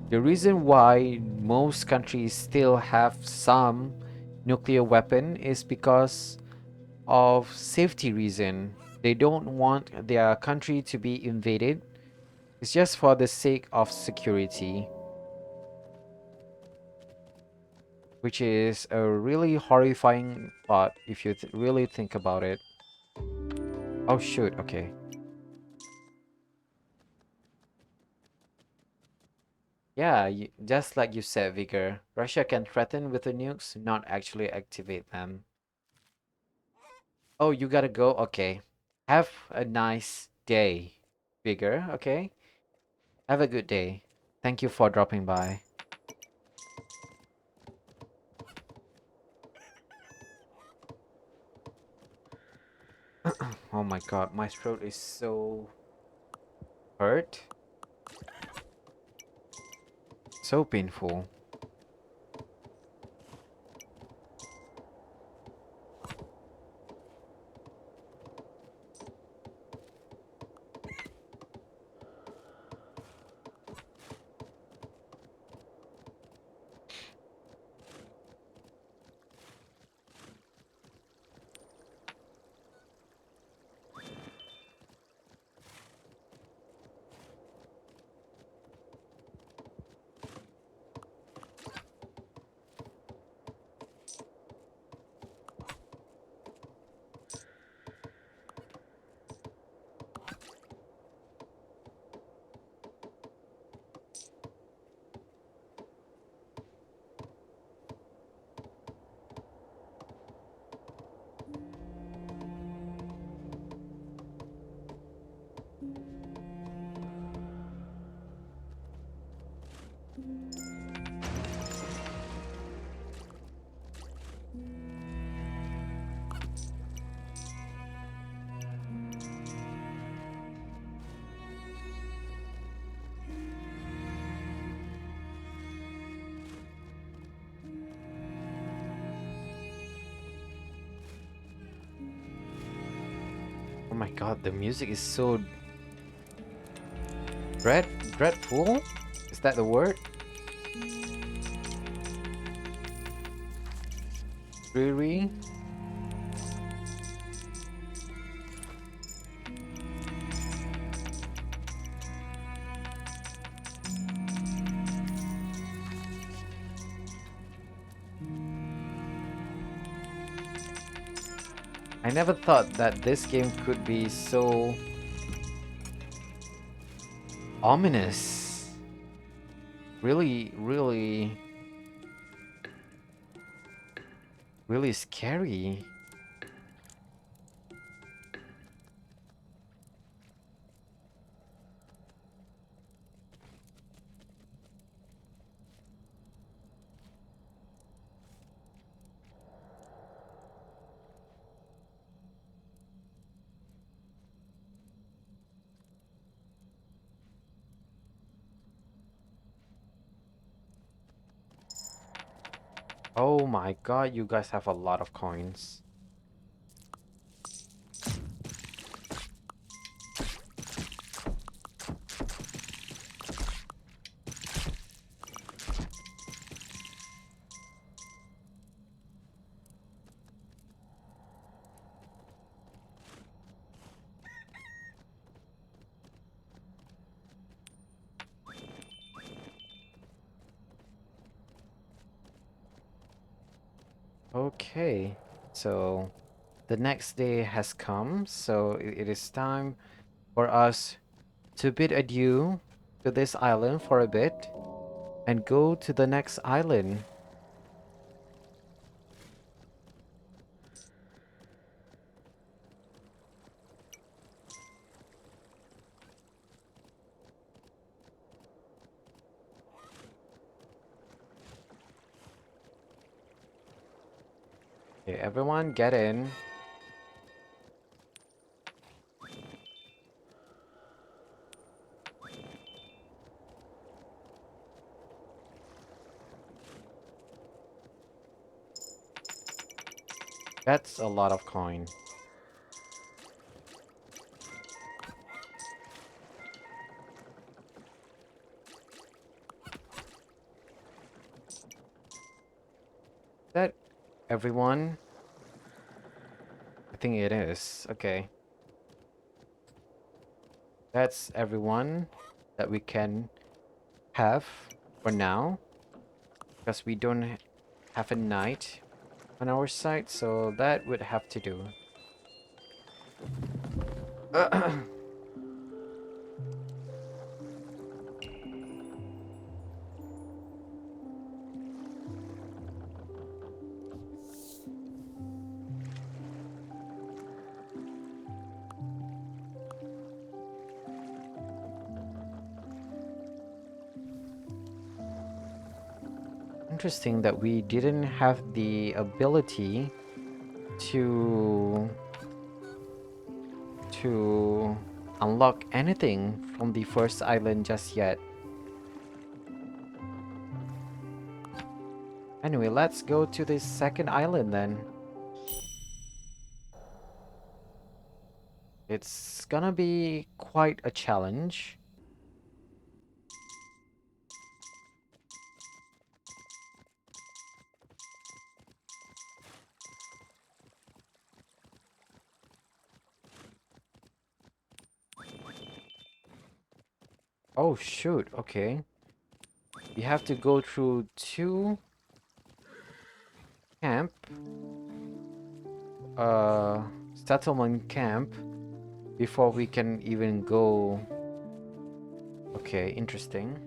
The reason why most countries still have some nuclear weapon is because of safety reason. They don't want their country to be invaded. It's just for the sake of security, which is a really horrifying thought if you really think about it. Oh shoot, okay. Yeah, just like you said, Vigor, Russia can threaten with the nukes, not actually activate them. Oh, you gotta go? Okay. Have a nice day, Vigor, okay? Have a good day. Thank you for dropping by. Oh my god, my throat is so hurt. So painful. my god, the music is so dreadful? Is that the word? Dreary? I never thought that this game could be so ominous. Really, really, really scary. Oh my god, you guys have a lot of coins. Okay, so the next day has come, so it is time for us to bid adieu to this island for a bit and go to the next island. Okay, everyone get in. That's a lot of coin. That everyone? I think it is. Okay. That's everyone that we can have for now. Because we don't have a knight on our side, so that would have to do. Interesting that we didn't have the ability to to unlock anything from the first island just yet. Anyway, let's go to the second island then. It's gonna be quite a challenge. Oh shoot, okay. We have to go through two camp, uh, settlement camp before we can even go. Okay, interesting.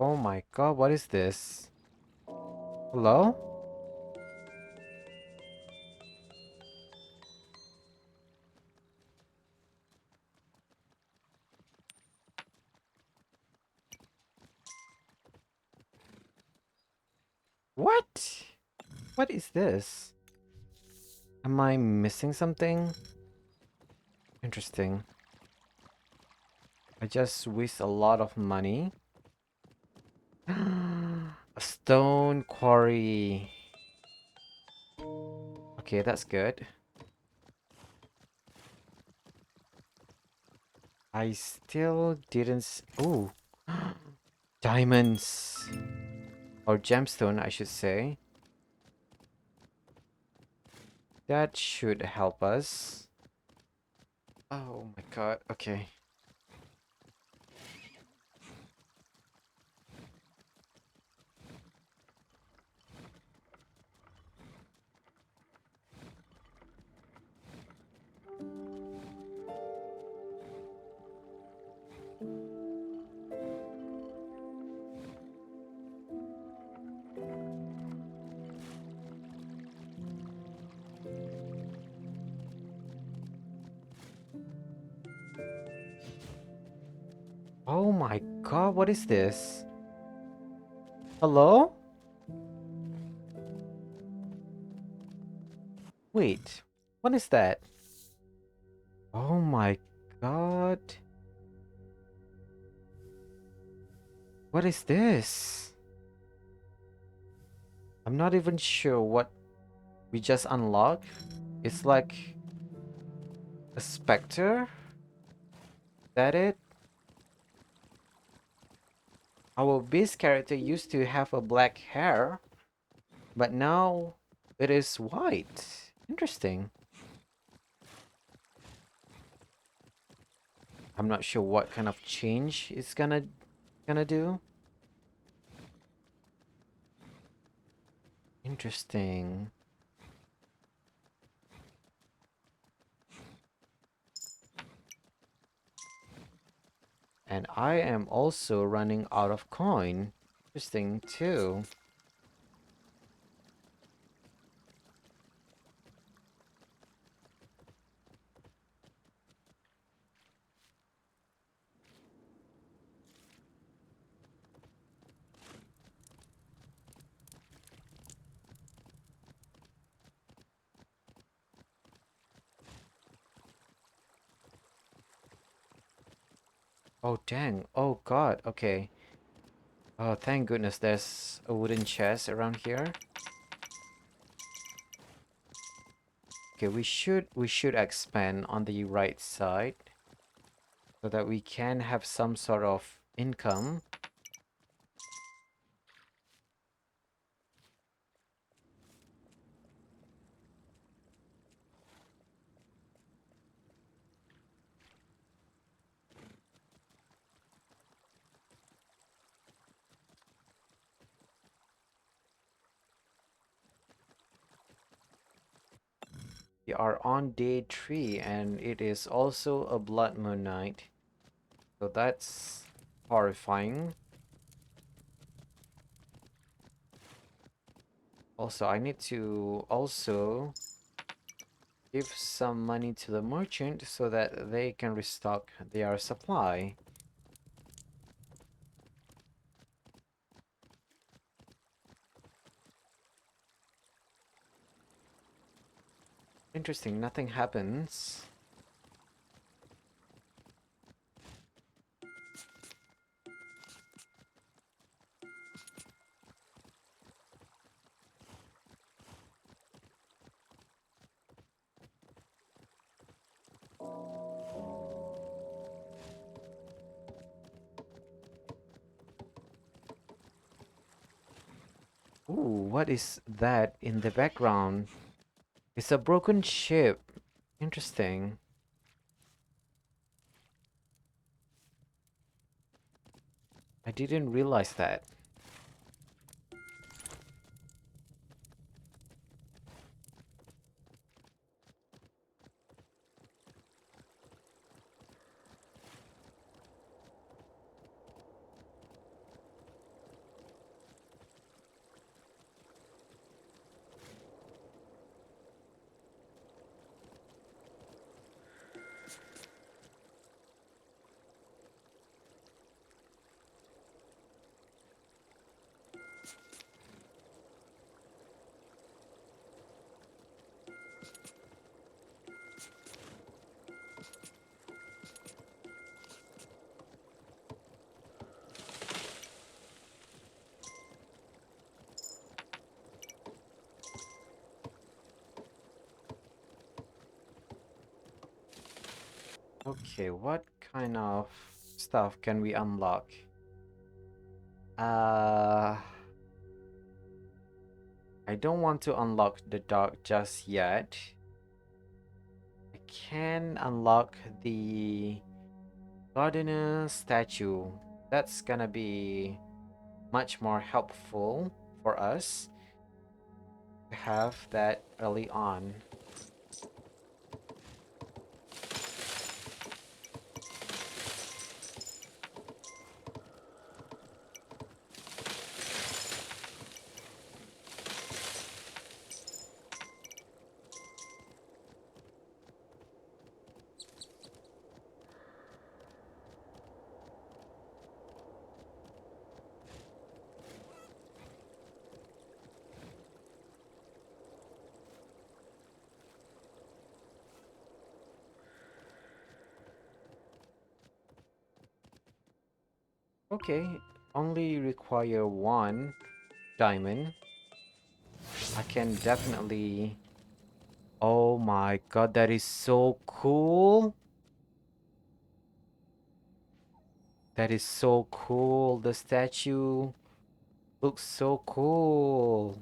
Oh my god, what is this? Hello? What? What is this? Am I missing something? Interesting. I just waste a lot of money. A stone quarry. Okay, that's good. I still didn't ooh. Diamonds. Or gemstone, I should say. That should help us. Oh my god, okay. Oh my god, what is this? Hello? Wait, what is that? Oh my god. What is this? I'm not even sure what we just unlocked. It's like a specter? Is that it? Our base character used to have a black hair, but now it is white. Interesting. I'm not sure what kind of change it's gonna do. Interesting. And I am also running out of coin. Interesting too. Oh dang. Oh god. Okay. Oh, thank goodness there's a wooden chest around here. Okay, we should expand on the right side so that we can have some sort of income. We are on day 3 and it is also a blood moon night. So that's horrifying. Also, I need to also give some money to the merchant so that they can restock their supply. Interesting, nothing happens. Ooh, what is that in the background? It's a broken ship. Interesting. I didn't realize that. Okay, what kind of stuff can we unlock? Uh, I don't want to unlock the dog just yet. I can unlock the gardener statue. That's gonna be much more helpful for us to have that early on. Okay, only require one diamond. I can definitely... Oh my god, that is so cool. That is so cool. The statue looks so cool.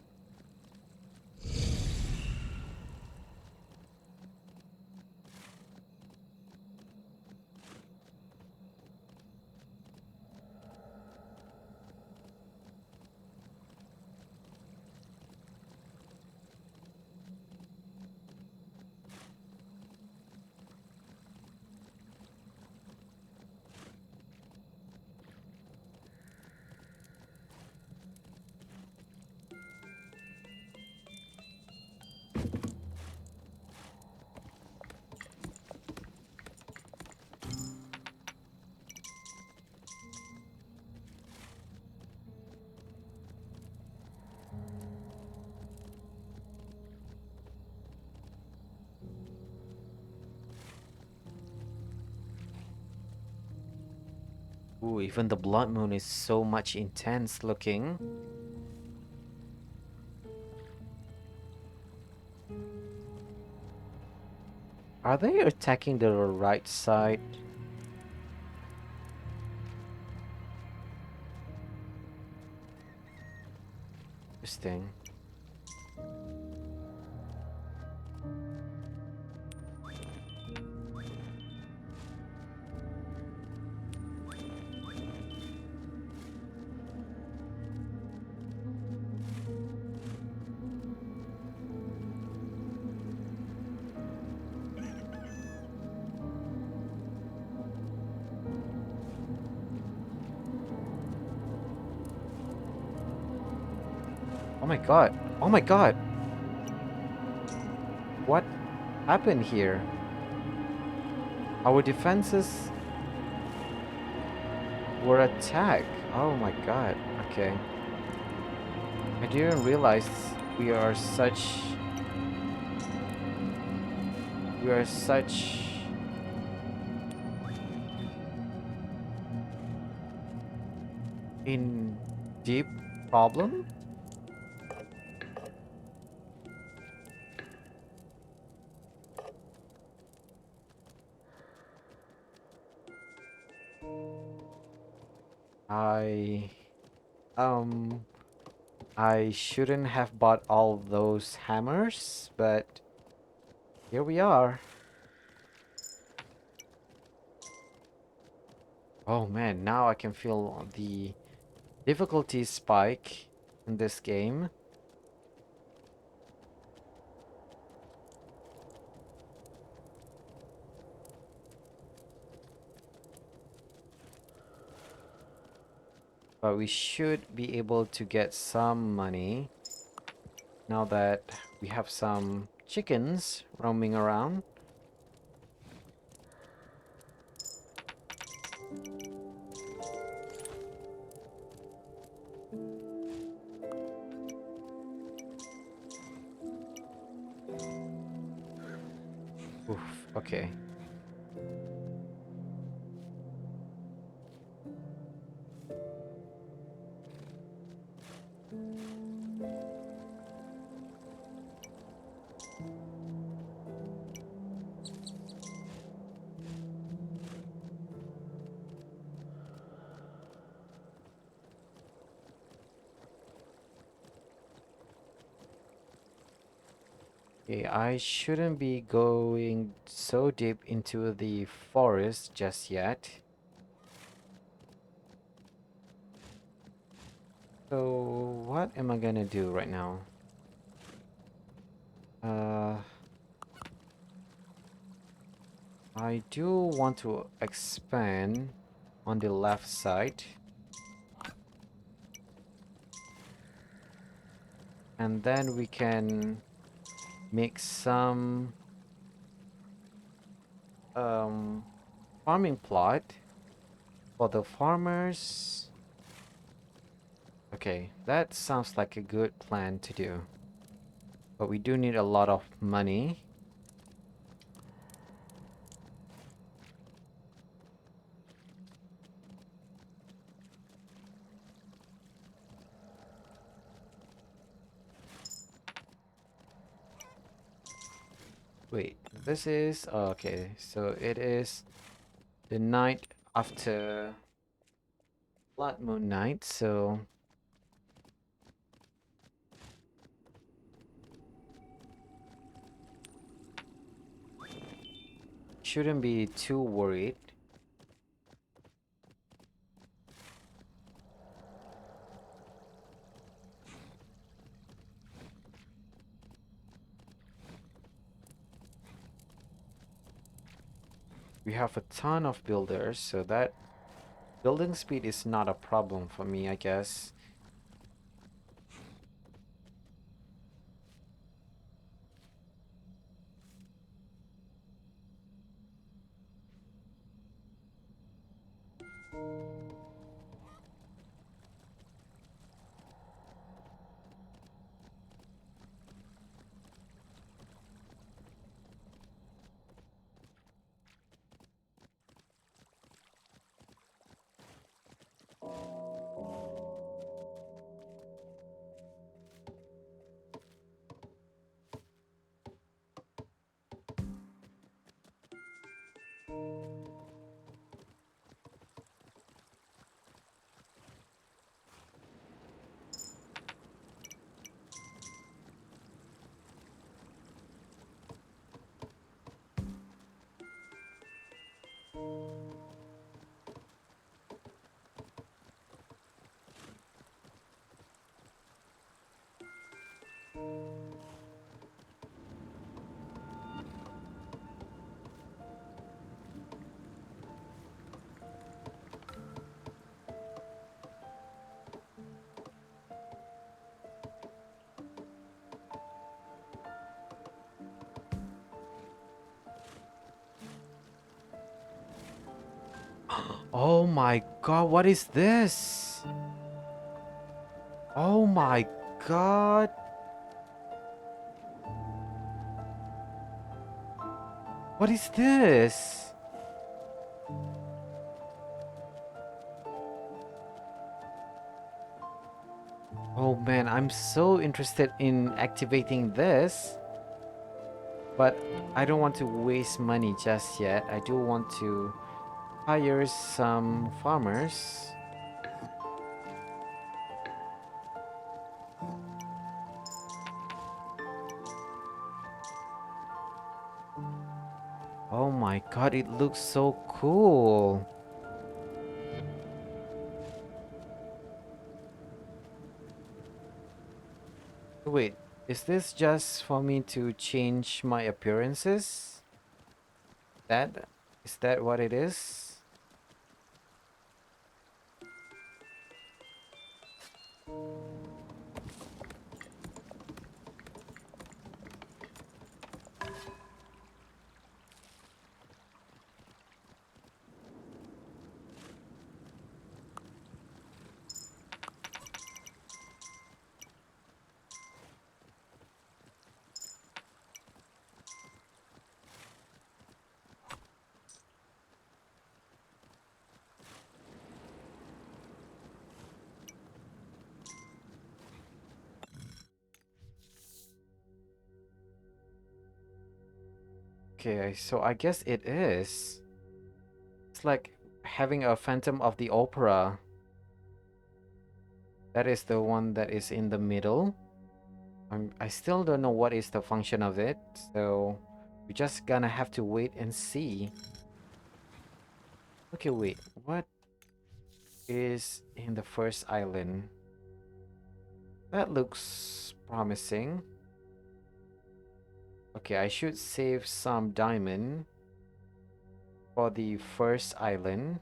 Ooh, even the blood moon is so much intense looking. Are they attacking the right side? Interesting. Oh my god. Oh my god. What happened here? Our defenses were attacked. Oh my god. Okay. I didn't realize we are such... We are such... in deep problem? I... Um... I shouldn't have bought all those hammers, but here we are. Oh man, now I can feel the difficulty spike in this game. But we should be able to get some money now that we have some chickens roaming around. Oof, okay. Okay, I shouldn't be going so deep into the forest just yet. So what am I gonna do right now? Uh, I do want to expand on the left side, and then we can make some um farming plot for the farmers. Okay, that sounds like a good plan to do. But we do need a lot of money. Wait, this is okay, so it is the night after blood moon night, so shouldn't be too worried. We have a ton of builders, so that building speed is not a problem for me, I guess. Oh my god, what is this? Oh my god. What is this? Oh man, I'm so interested in activating this, but I don't want to waste money just yet. I do want to hire some farmers. Oh my god, it looks so cool. Wait, is this just for me to change my appearances? That is that what it is? Okay, so I guess it is. It's like having a Phantom of the Opera. That is the one that is in the middle. I still don't know what is the function of it, so we're just gonna have to wait and see. Okay, wait, what is in the first island? That looks promising. Okay, I should save some diamond for the first island.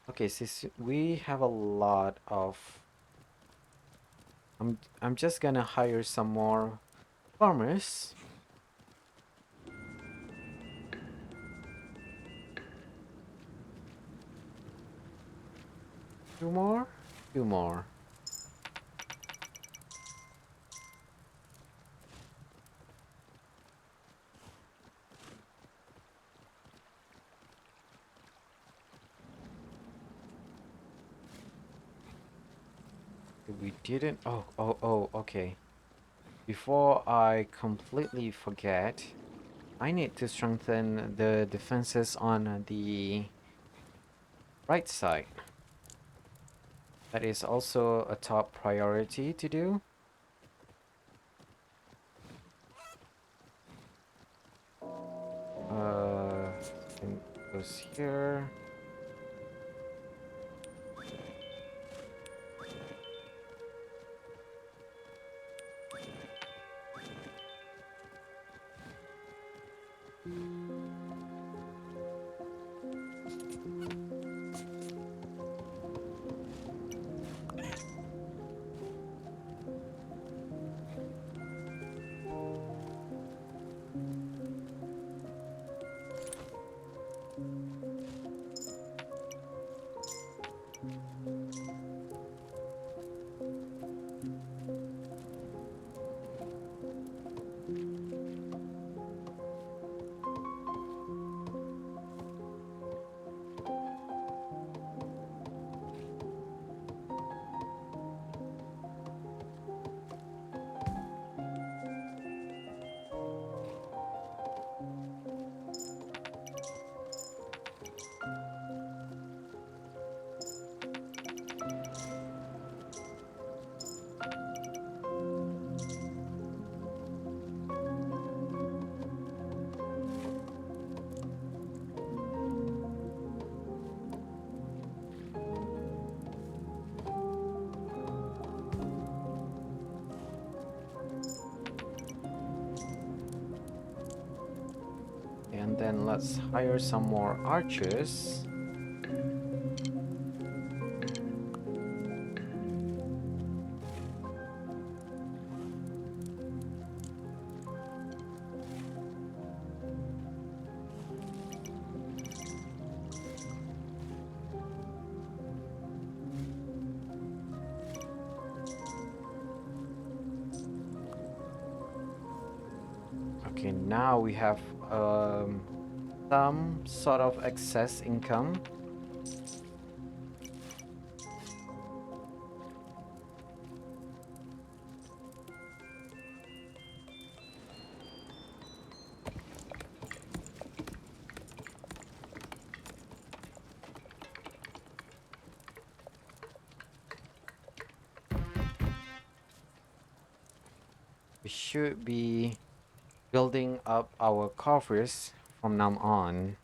Okay, since we have a lot of, I'm just gonna hire some more farmers. Two more, two more. We didn't. Oh. Okay. Before I completely forget, I need to strengthen the defenses on the right side. That is also a top priority to do. And goes here. And then let's hire some more archers. Okay, now we have some sort of excess income. We should be building up our coffers from now on.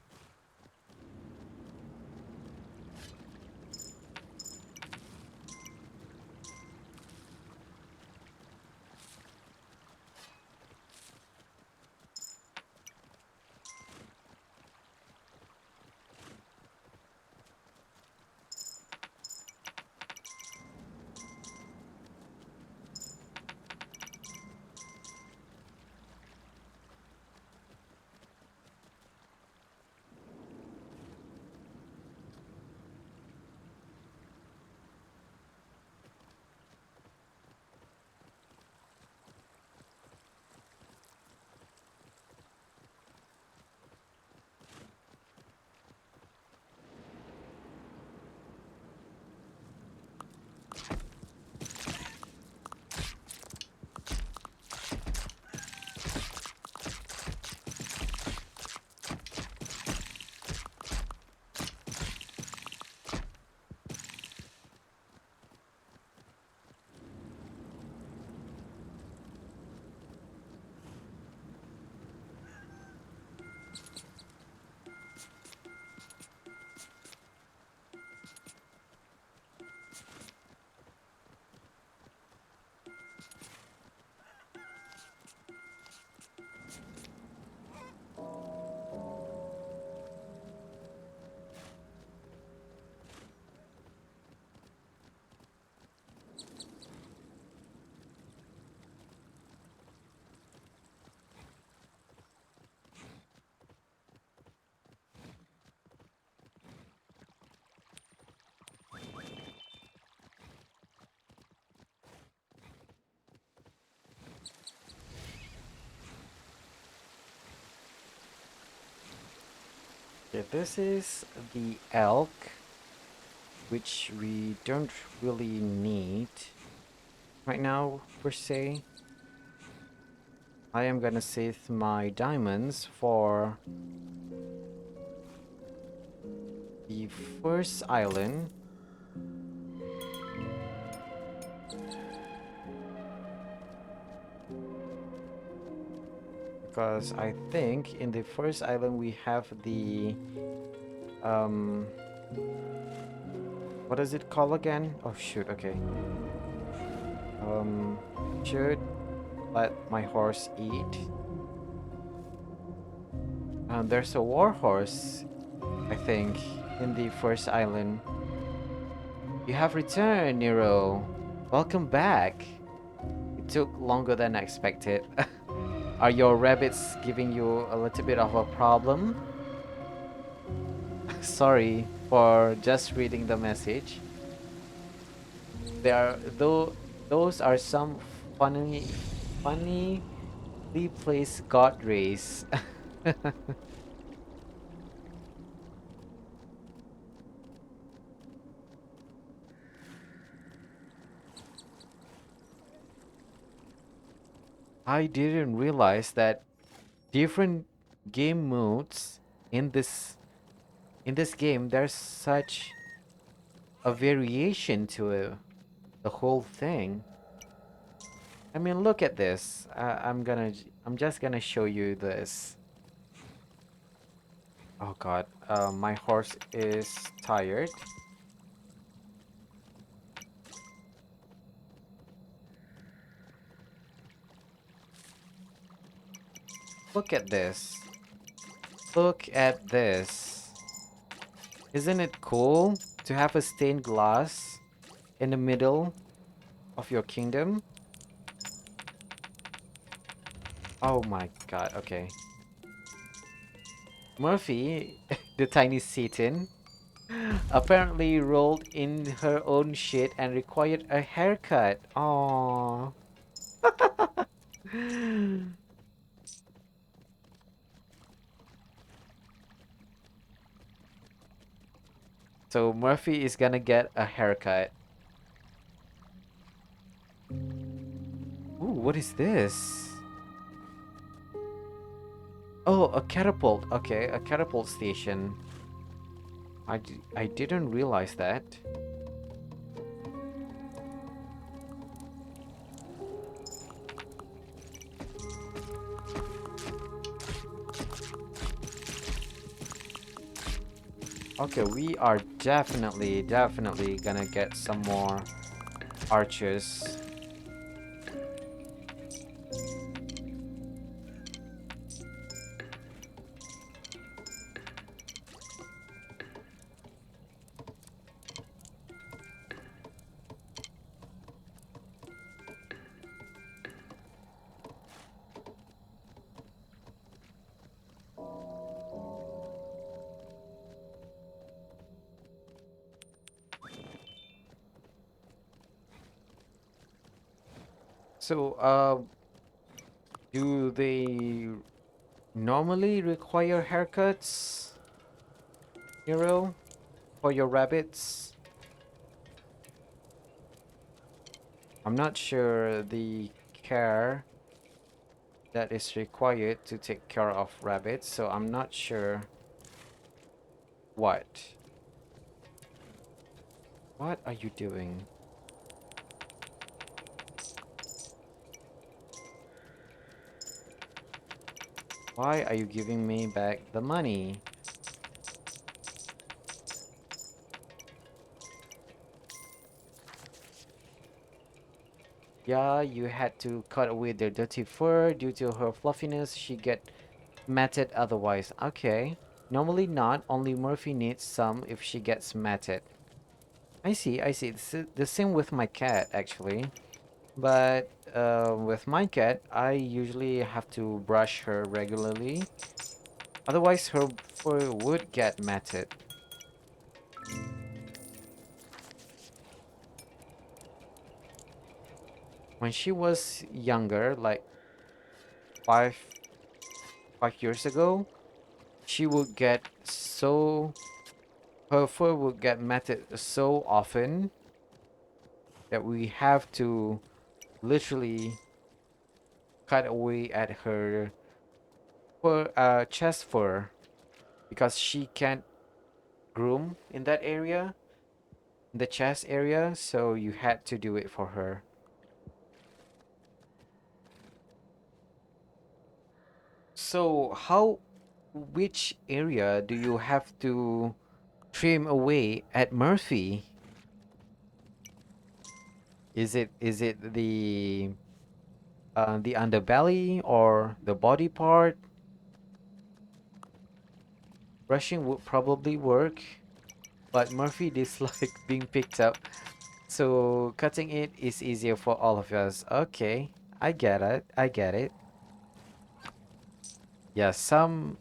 Okay, this is the elk, which we don't really need right now, per se. I am gonna save my diamonds for the first island because I think in the first island we have the um what is it called again? Oh shoot, okay. Um should let my horse eat. There's a war horse, I think, in the first island. You have returned, Nero. Welcome back. It took longer than expected. Are your rabbits giving you a little bit of a problem? Sorry for just reading the message. There are though those are some funnily placed god rays. I didn't realize that different game modes in this game there's such a variation to the whole thing. I mean, look at this. I'm just gonna show you this. Oh God, my horse is tired. Look at this. Look at this. Isn't it cool to have a stained glass in the middle of your kingdom? Oh my God. Okay. Murphy, the tiny Satan, apparently rolled in her own shit and required a haircut. Aww. So Murphy is gonna get a haircut. Ooh, what is this? Oh, a catapult. Okay, a catapult station. I didn't realize that. Okay, we are definitely gonna get some more archers. So, do they normally require haircuts, Nero, for your rabbits? I'm not sure the care that is required to take care of rabbits, so I'm not sure what. What are you doing? Why are you giving me back the money? Yeah, you had to cut away the dirty fur due to her fluffiness. She get matted otherwise. Okay. Normally not. Only Murphy needs some if she gets matted. I see, I see. The same with my cat, actually. But with my cat, I usually have to brush her regularly. Otherwise, her fur would get matted. When she was younger, like five 5 years ago, she will get so her fur will get matted so often that we have to literally cut away at her chest fur because she can't groom in that area, the chest area, so you had to do it for her. So which area do you have to trim away at Murphy? Is it the underbelly or the body part? Brushing would probably work, but Murphy dislikes being picked up, so cutting it is easier for all of us. Okay, I get it. I get it. Yeah, some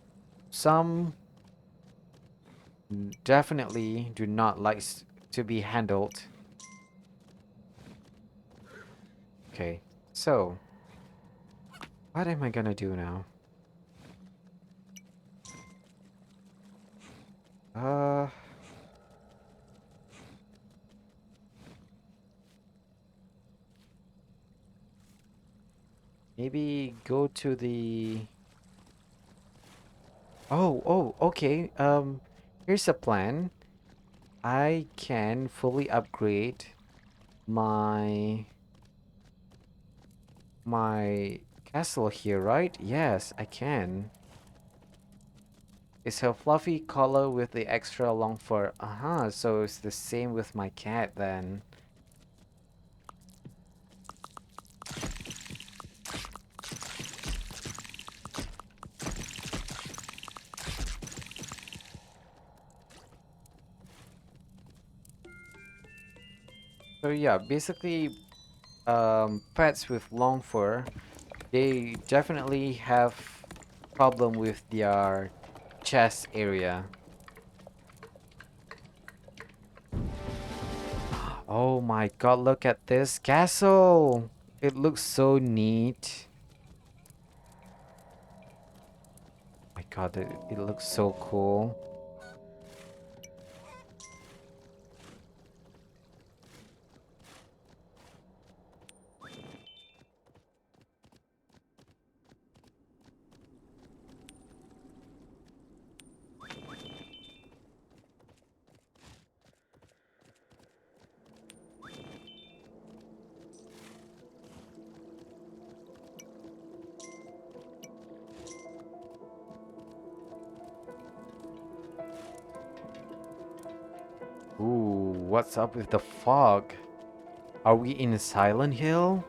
definitely do not like to be handled. Okay, so what am I gonna do now? Uh, maybe go to the. Oh, okay. Here's a plan. I can fully upgrade my my castle here, right? Yes, I can. It's her fluffy collar with the extra long fur. Uh-huh, so it's the same with my cat then. So yeah, basically, pets with long fur, they definitely have problem with their chest area. Oh my god, look at this castle! It looks so neat. My god, it looks so cool. Ooh, what's up with the fog? Are we in Silent Hill?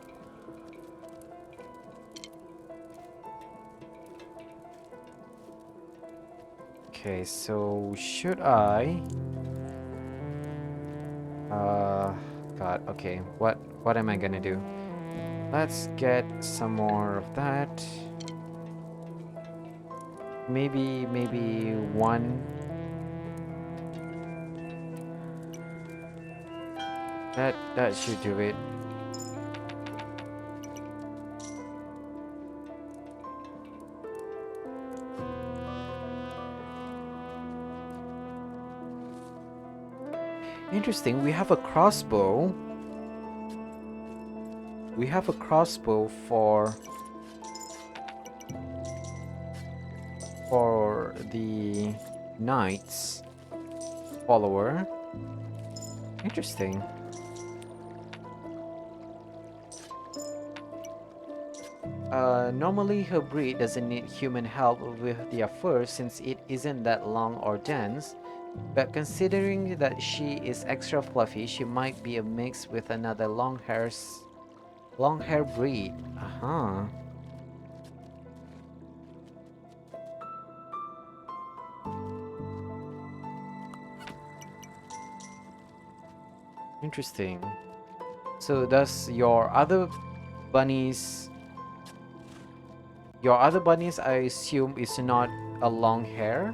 Okay, so should I? Uh, God, okay. What am I gonna do? Let's get some more of that. Maybe one. That should do it. Interesting. We have a crossbow. We have a crossbow for the knight's follower. Interesting. Normally her breed doesn't need human help with their fur since it isn't that long or dense, but considering that she is extra fluffy, she might be a mix with another long hair breed. Uh-huh. Interesting. So does your other bunnies I assume is not a long hair?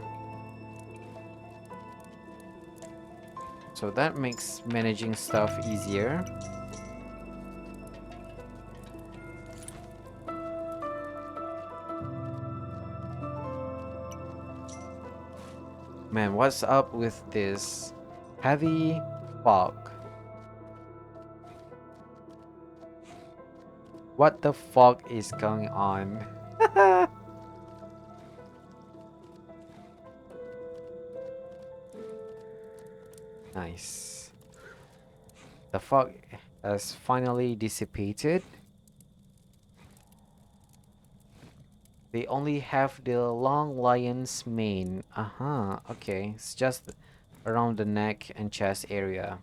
So that makes managing stuff easier. Man, what's up with this heavy fog? What the fuck is going on? Nice. The fog has finally dissipated. They only have the long lion's mane. Uh-huh, okay. It's just around the neck and chest area.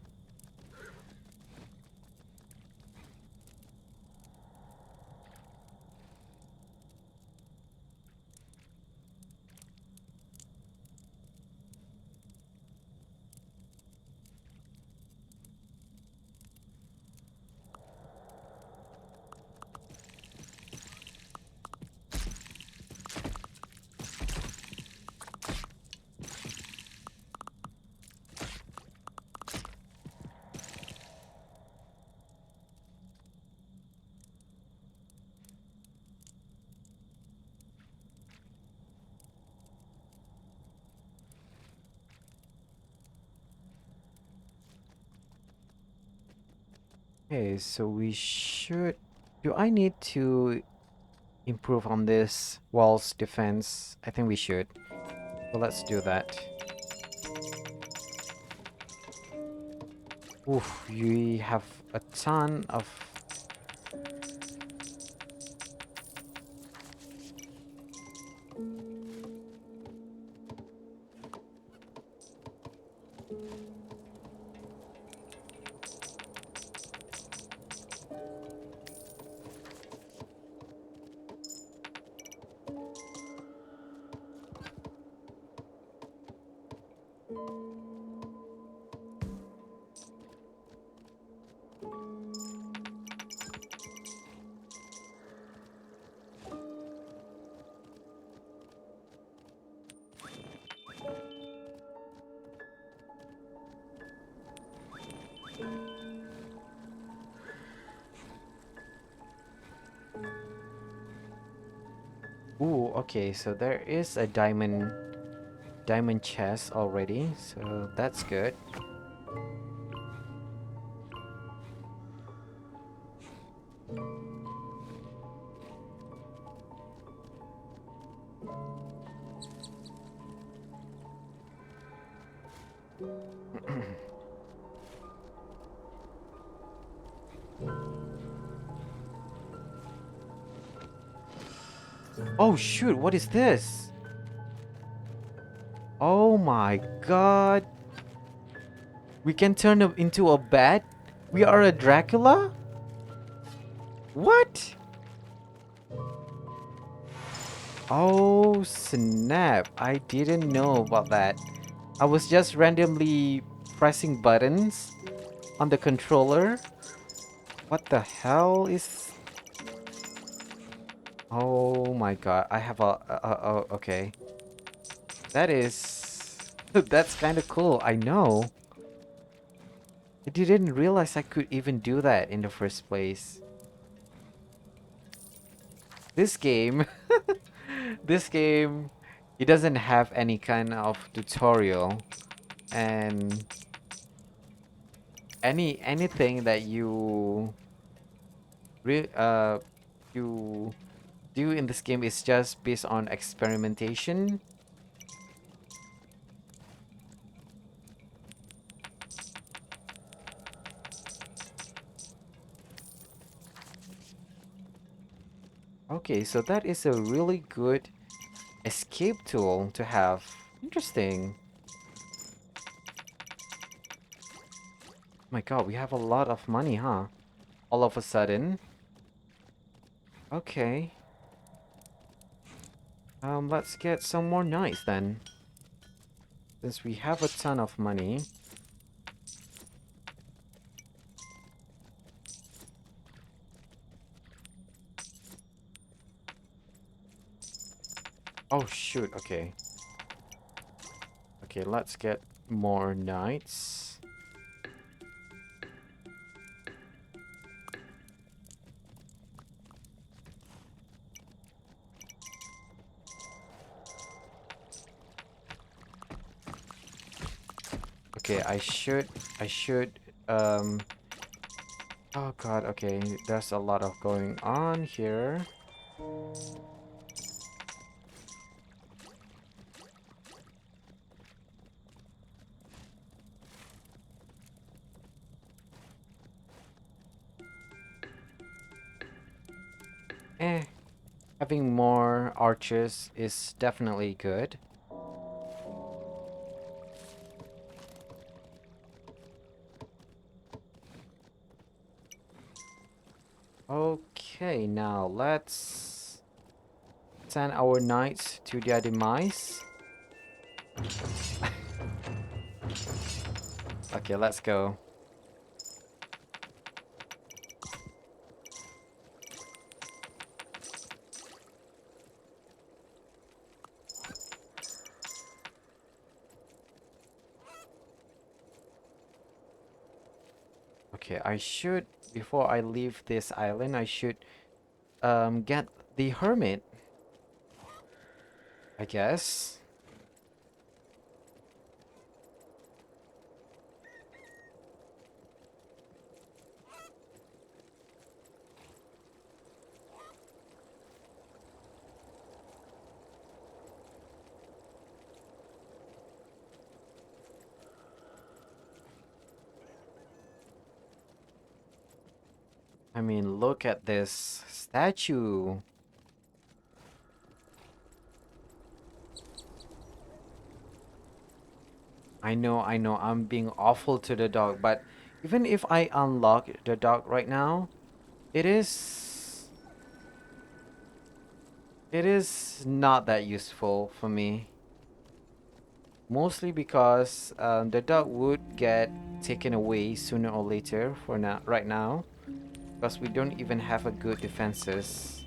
Okay, so we should... Do I need to improve on this wall's defense? I think we should. So let's do that. Oof, we have a ton of... Ooh, okay, so there is a diamond chest already, so that's good. Oh shoot, what is this? Oh my god. We can turn him into a bat? We are a Dracula? What? Oh snap, I didn't know about that. I was just randomly pressing buttons on the controller. What the hell is... Oh my god, I have okay. That is... That's kind of cool, I know. I didn't realize I could even do that in the first place. This game... This game... It doesn't have any kind of tutorial. And... Anything that re you do in this game is just based on experimentation. Okay, so that is a really good escape tool to have. Interesting. My god, we have a lot of money, huh? All of a sudden. Okay. Let's get some more knights then. Since we have a ton of money. Oh shoot, okay. Okay, let's get more knights. Okay, I should, um, oh god, okay, there's a lot of going on here. Eh, having more archers is definitely good. Okay, now let's send our knights to their demise. Okay, let's go. Okay, I should, before I leave this island, I should get the hermit, I guess. I mean, look at this statue. I know, I'm being awful to the dog, but even if I unlock the dog right now, it is it is not that useful for me. Mostly because the dog would get taken away sooner or later for now right now, because we don't even have a good defenses.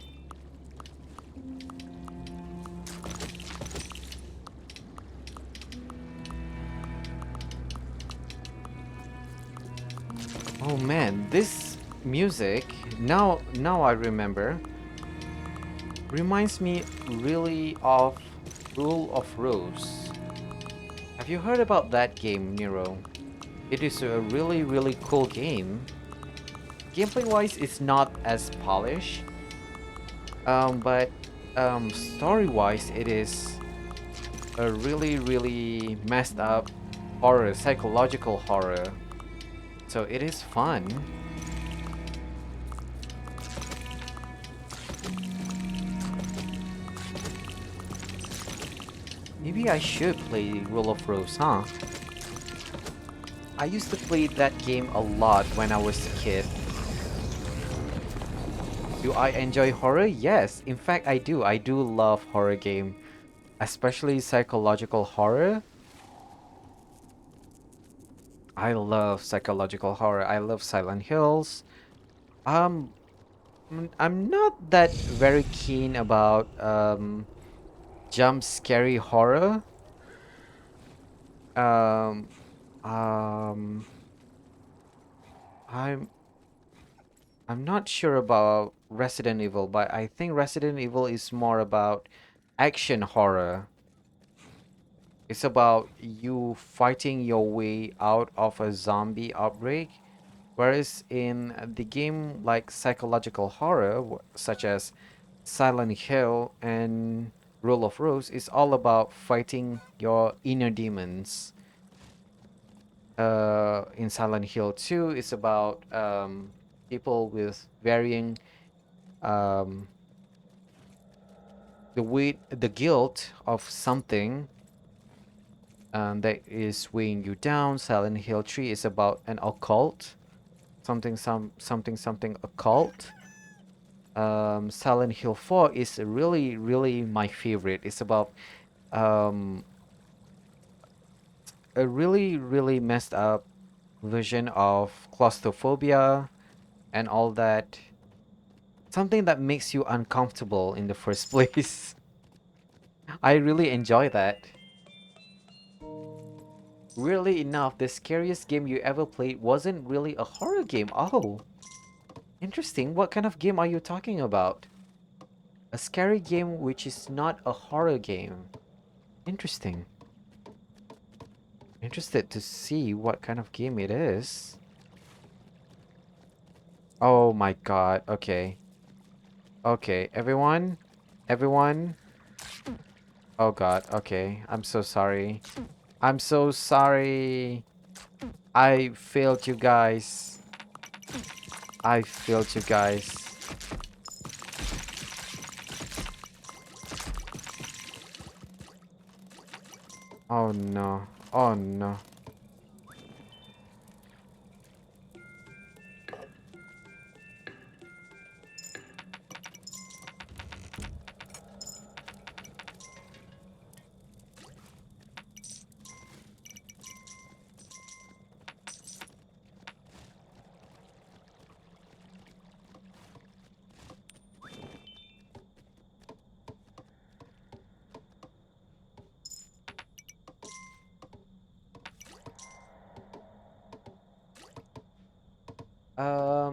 Oh man, this music, now I remember, reminds me really of Rule of Rose. Have you heard about that game, Nero? It is a really cool game. Gameplay wise, it's not as polished, but story wise, it is a really messed up horror, psychological horror. So it is fun. Maybe I should play Rule of Rose, huh? I used to play that game a lot when I was a kid. Do I enjoy horror? Yes, in fact I do. I do love horror game, especially psychological horror. I love psychological horror. I love Silent Hills. Um, I'm not that very keen about jump scary horror. Um, um, I'm I'm not sure about Resident Evil, but I think Resident Evil is more about action horror. It's about you fighting your way out of a zombie outbreak. Whereas in the game like psychological horror, such as Silent Hill and Rule of Rose, is all about fighting your inner demons. In Silent Hill 2, it's about people with varying um, the guilt of something that is weighing you down. Silent Hill 3 is about an occult, something occult. Silent Hill 4 is really my favorite. It's about um, a really messed up version of claustrophobia and all that. Something that makes you uncomfortable in the first place. I really enjoy that. Weirdly enough, the scariest game you ever played wasn't really a horror game. Oh, interesting. What kind of game are you talking about? A scary game which is not a horror game. Interesting. Interested to see what kind of game it is. Oh my god. Okay. Okay, everyone. Everyone. Oh god. Okay. I'm so sorry. I'm so sorry. I failed you guys. I failed you guys. Oh no. Oh no.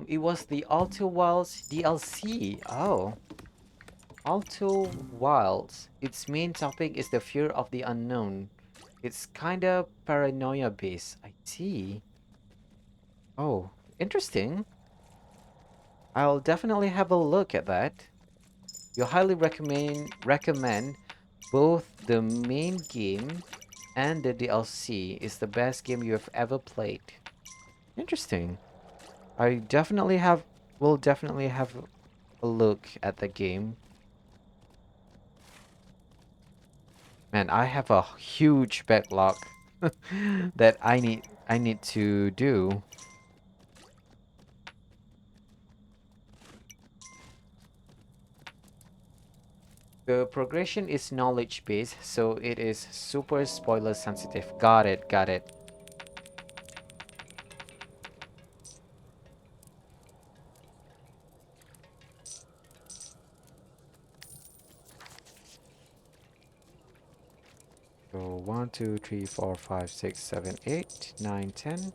It was the Alto Wilds DLC. Oh, Alto Wilds. Its main topic is the fear of the unknown. It's kinda paranoia based. I see. Oh, interesting. I'll definitely have a look at that. You highly recommend both the main game and the DLC is the best game you have ever played. Interesting. I definitely have will definitely have a look at the game. Man, I have a huge backlog that I need to do. The progression is knowledge based, so it is super spoiler sensitive. Got it, got it. So 1, 2, 3, 4, 5, 6, 7, 8, 9, 10.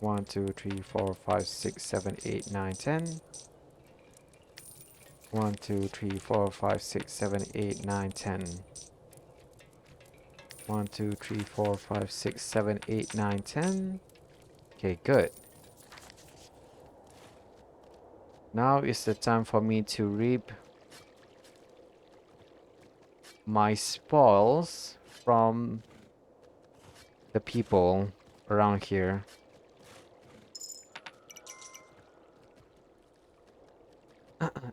1, 2, 3, 4, 5, 6, 7, 8, 9, 10. 1, 2, 3, 4, 5, 6, 7, 8, 9, 10. 1, 2, 3, 4, 5, 6, 7, 8, 9, 10. Okay, good. Now is the time for me to reap my spoils from the people around here.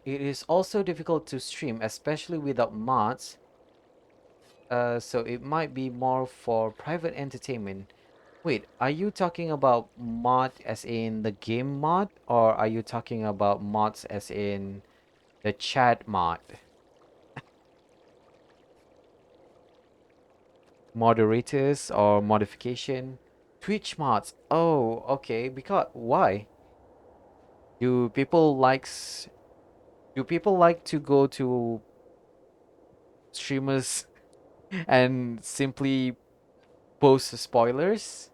It is also difficult to stream, especially without mods. So it might be more for private entertainment. Wait, are you talking about mod as in the game mod, or are you talking about mods as in the chat mod? Moderators or modification? Twitch mods. Oh, okay. Because why? Do people likes do people like to go to streamers and simply post spoilers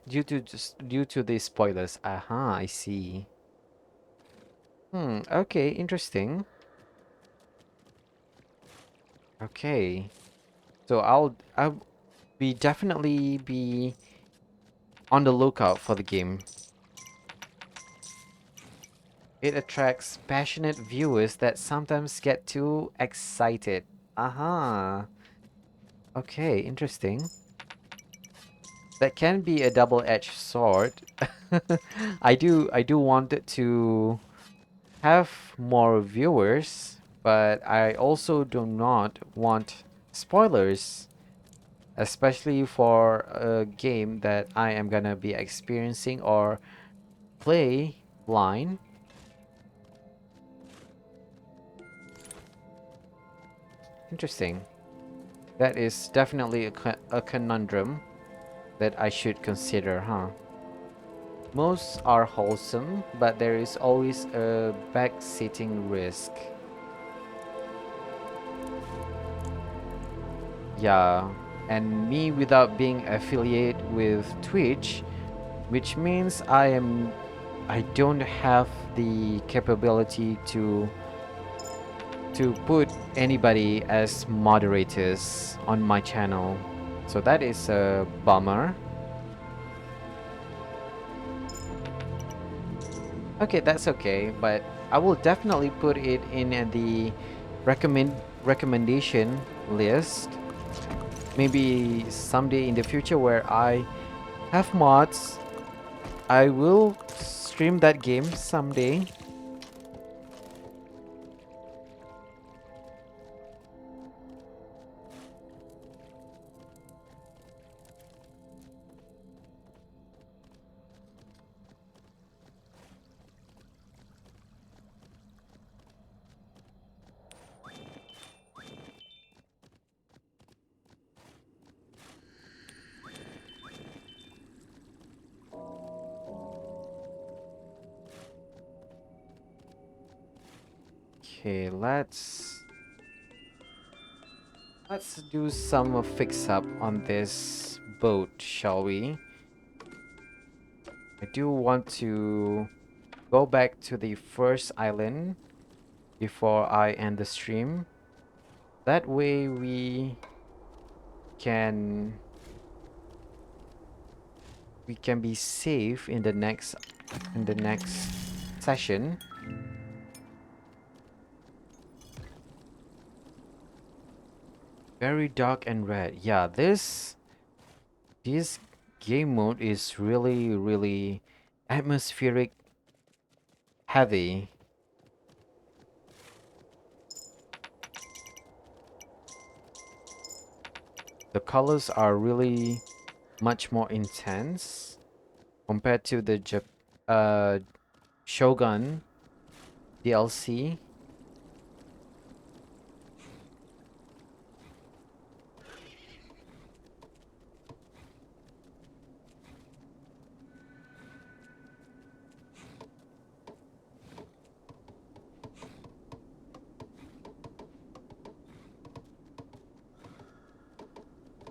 due to the spoilers? Aha, I see. Okay, interesting. Okay. So I'll be definitely be on the lookout for the game. It attracts passionate viewers that sometimes get too excited. Aha. Okay, interesting. That can be a double-edged sword. I do want it to have more viewers, but I also do not want spoilers, especially for a game that I am gonna be experiencing or play blind. Interesting. That is definitely a conundrum that I should consider, huh? Most are wholesome, but there is always a backseating risk. Yeah, and me without being affiliated with Twitch, which means I am I don't have the capability to put anybody as moderators on my channel. So that is a bummer. Okay, that's okay, but I will definitely put it in the recommendation list. Maybe someday in the future where I have mods, I will stream that game someday. Okay, let's do some fix up on this boat, shall we? I do want to go back to the first island before I end the stream. That way can we can be safe in the next session. Very dark and red. Yeah, this game mode is really atmospheric heavy. The colors are really much more intense compared to the Shogun DLC.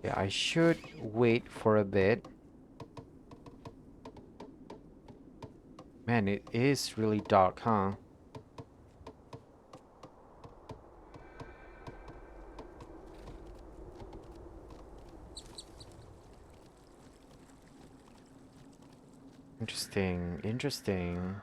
Yeah, I should wait for a bit. Man, it is really dark, huh? Interesting, interesting.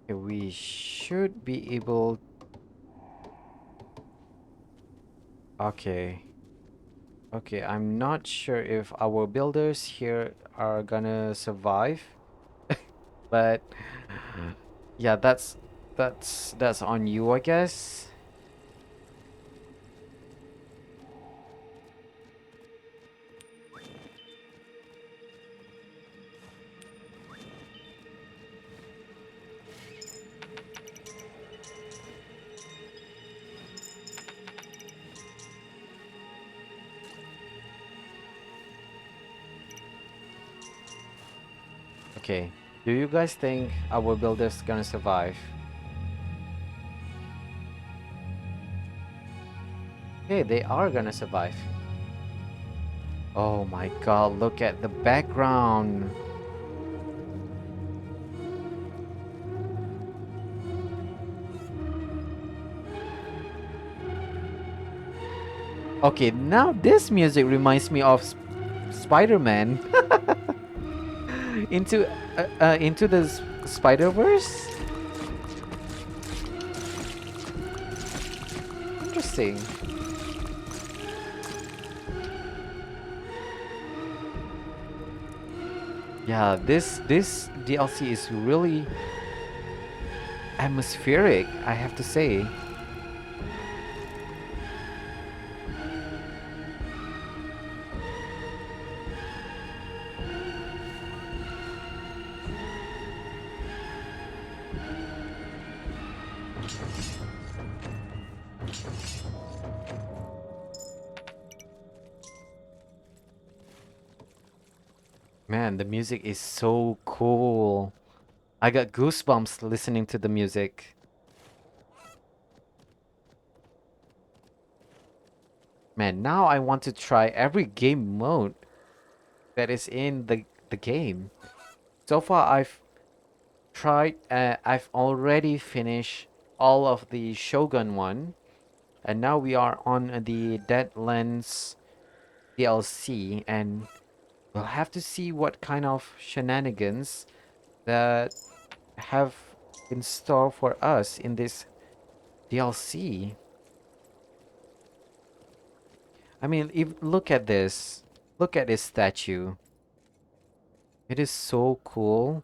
Okay, we should be able... Okay. Okay, I'm not sure if our builders here are gonna survive, but yeah, that's on you, I guess. Okay. Do you guys think our builders gonna survive? Okay, they are gonna survive. Oh my god, look at the background. Okay, now this music reminds me of Spider-Man. Into the Spider-Verse? Interesting. Yeah, this DLC is really atmospheric, I have to say. Man, the music is so cool. I got goosebumps listening to the music. Man, now I want to try every game mode that is in the game. So far, I've already finished all of the Shogun one, and now we are on the Deadlands DLC, and we'll have to see what kind of shenanigans that have in store for us in this DLC. I mean, if look at this. Look at this statue. It is so cool.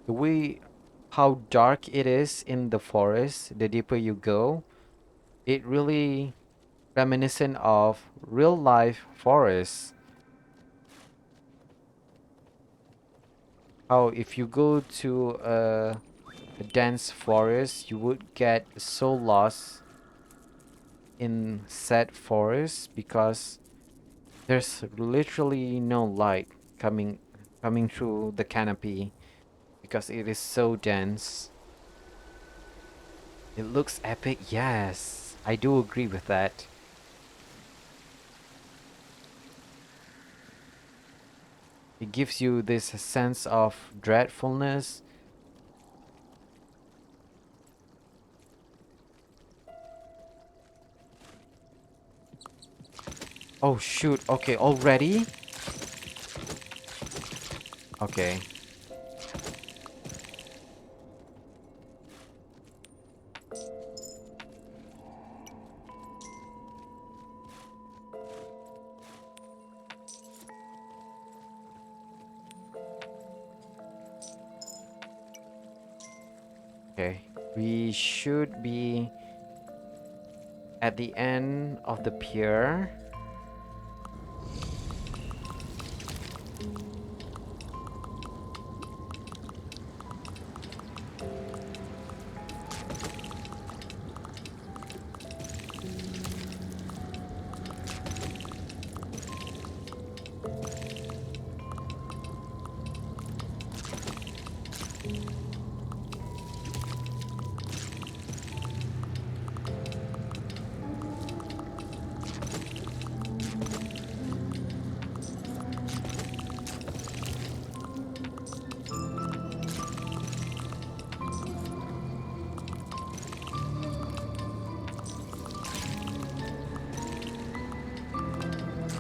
The way how dark it is in the forest, the deeper you go, it really reminiscent of real life forests. How if you go to a dense forest, you would get so lost in said forest because there's literally no light coming through the canopy because it is so dense. It looks epic, yes. I do agree with that. It gives you this sense of dreadfulness. Oh shoot, okay, already? Okay. Okay. We should be at the end of the pier.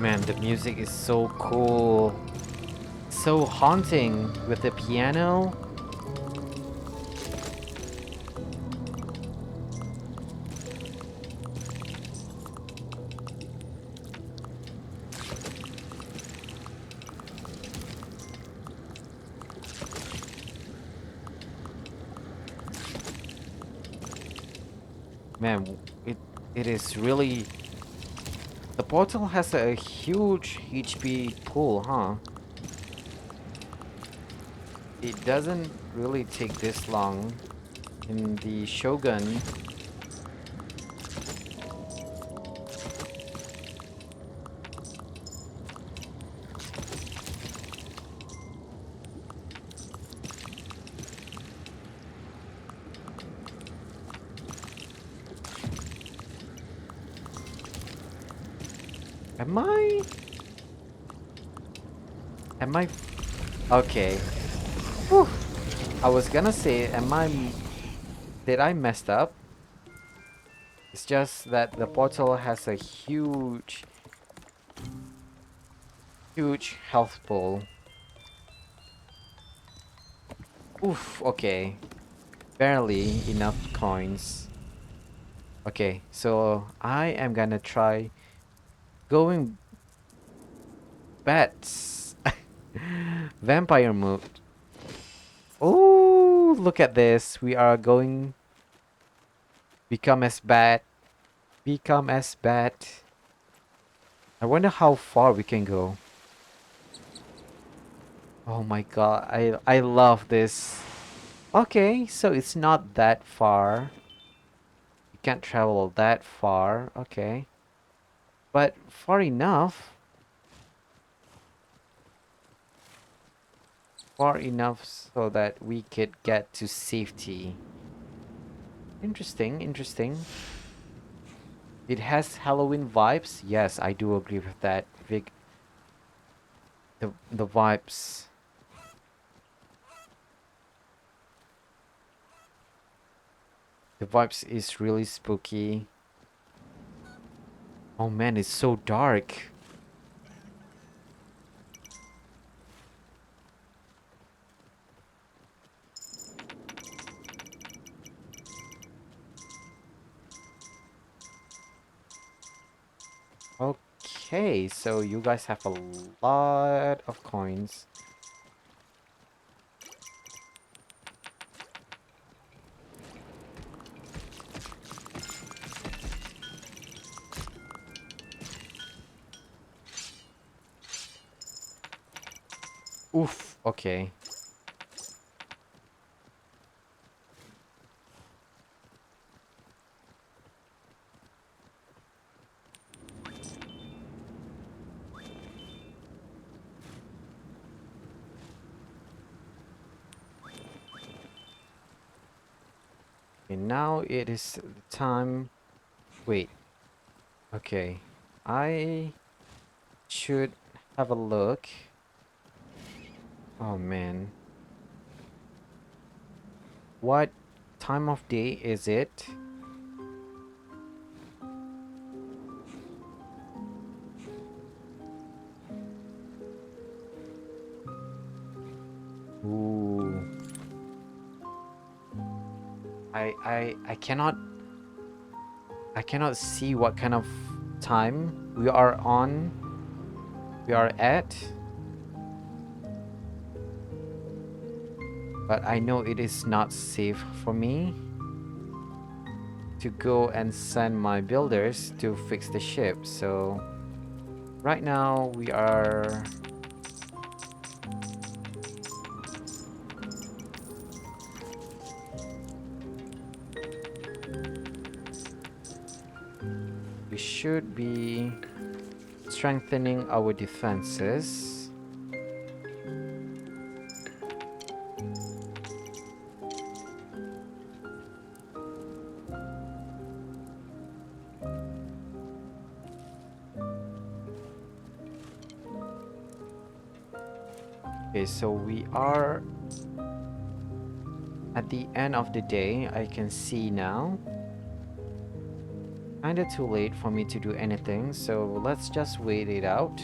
Man, the music is so cool. So haunting with the piano. Man, it is really. The portal has a huge HP pool, huh? It doesn't really take this long in the Shogun. Am I? Am I? Okay. Whew. I was gonna say, did I messed up? It's just that the portal has a huge health pool. Oof, okay. Barely enough coins. Okay, so I am gonna try going bats. Vampire mode. Oh, look at this. We are going become as bad. Become as bad. I wonder how far we can go. Oh my god, I love this. Okay, so it's not that far. You can't travel that far. Okay. But far enough. Far enough so that we could get to safety. Interesting, interesting. It has Halloween vibes. Yes, I do agree with that. The vibes. The vibes is really spooky. Oh man, it's so dark. Okay, so you guys have a lot of coins. Oof, okay. And now it is the time. Wait, okay. I should have a look. Oh man. What time of day is it? Ooh. I cannot see what kind of time we are at, but I know it is not safe for me to go and send my builders to fix the ship. So right now we should be strengthening our defenses. Okay, so we are at the end of the day. I can see now. Kinda too late for me to do anything, so let's just wait it out.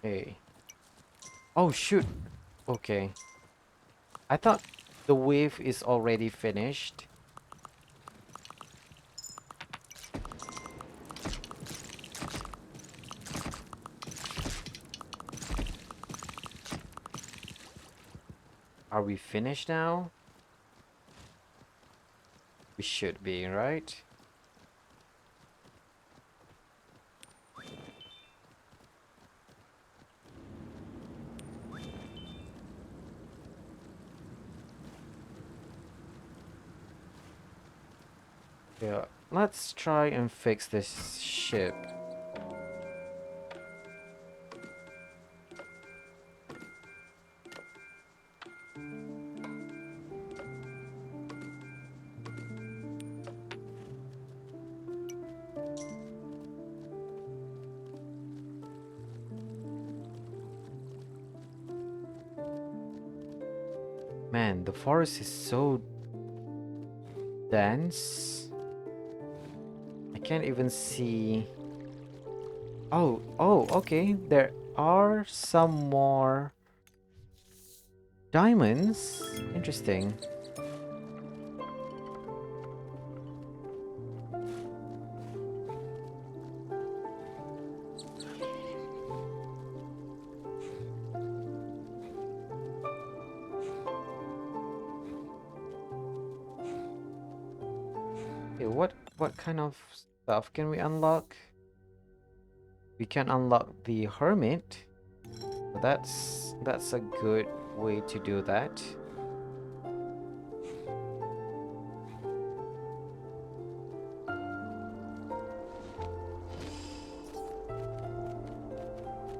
Okay. Oh shoot. Okay. I thought the wave is already finished. Are we finished now? We should be, right? Yeah. Let's try and fix this ship. Man, the forest is so dense. I can't even see. Oh, okay. There are some more diamonds. Interesting. Okay, what kind of stuff can we unlock? We can unlock the hermit. That's a good way to do that.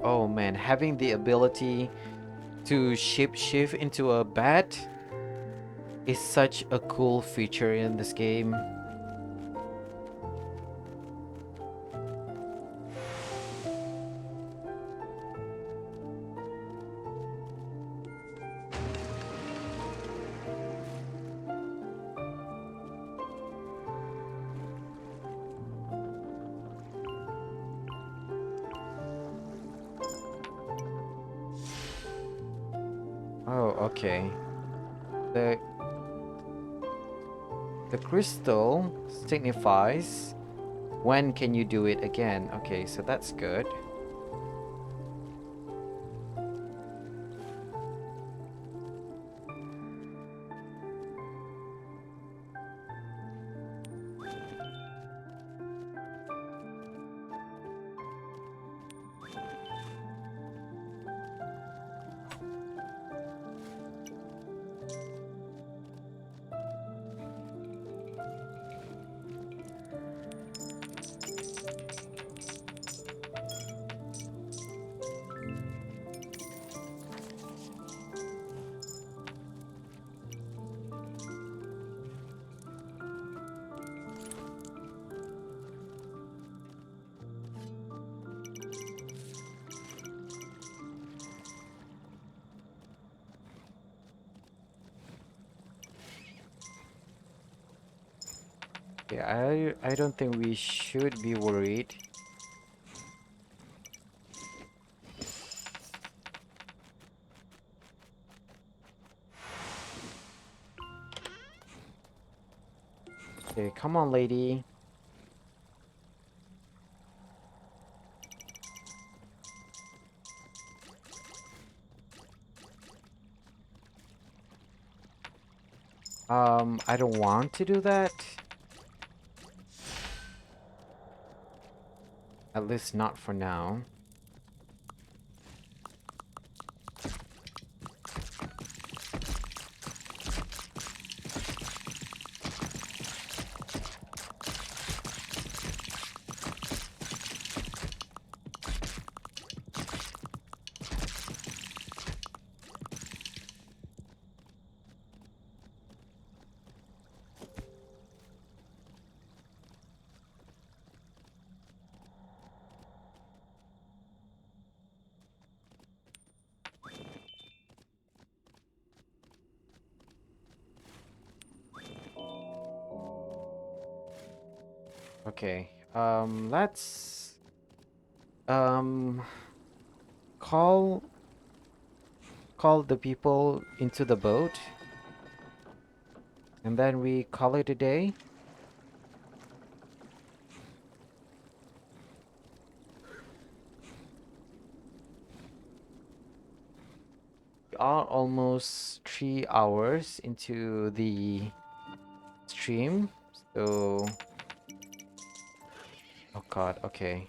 Oh man, having the ability to shapeshift into a bat is such a cool feature in this game. Oh, okay. The the crystal signifies when can you do it again. Okay, so that's good. Yeah, I don't think we should be worried. Okay, come on, lady. I don't want to do that. At least not for now. Okay. Let's um call the people into the boat, and then we call it a day. We are almost 3 hours into the stream, so oh god, okay.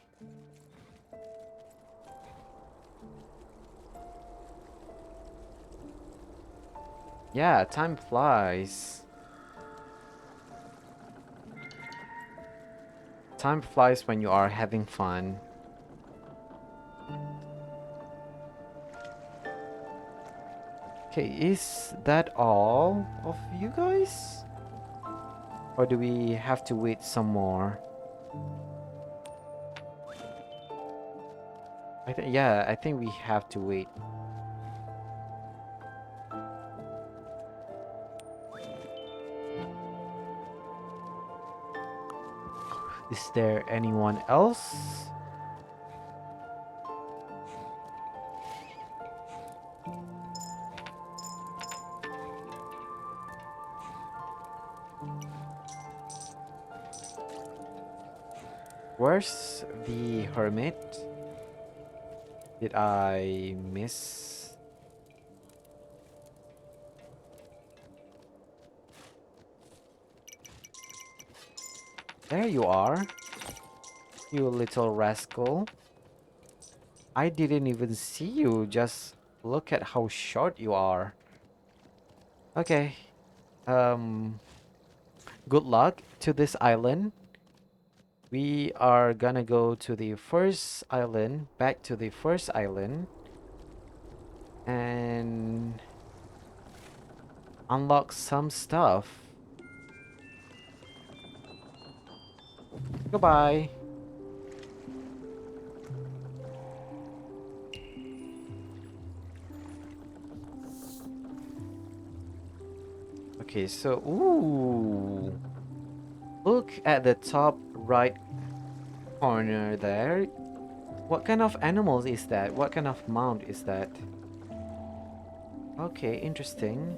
Yeah, time flies. Time flies when you are having fun. Okay, is that all of you guys? Or do we have to wait some more? I think we have to wait. Is there anyone else? Where's the hermit? Did I miss? There you are, you little rascal. I didn't even see you. Just look at how short you are. Okay. Um, good luck to this island. We are gonna go to the first island, back to the first island, and unlock some stuff. Goodbye. Okay, so, ooh. Look at the top right corner there. What kind of animals is that? What kind of mount is that? Okay, interesting.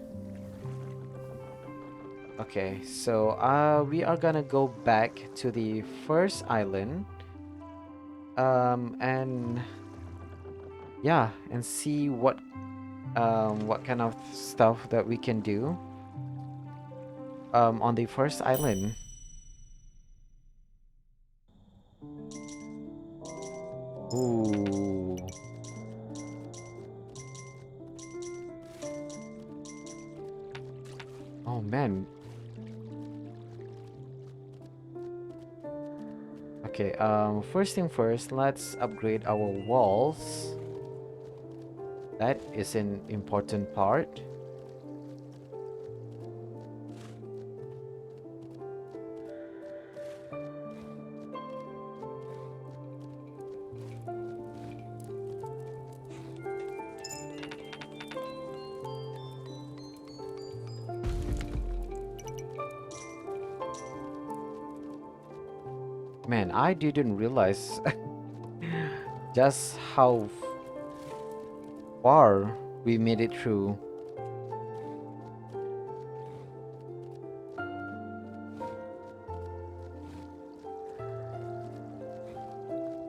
Okay, so we are gonna go back to the first island. And yeah, and see what kind of stuff that we can do on the first island. Ooh. Oh man. Okay, first thing first, let's upgrade our walls. That is an important part. Man, I didn't realize just how far we made it through.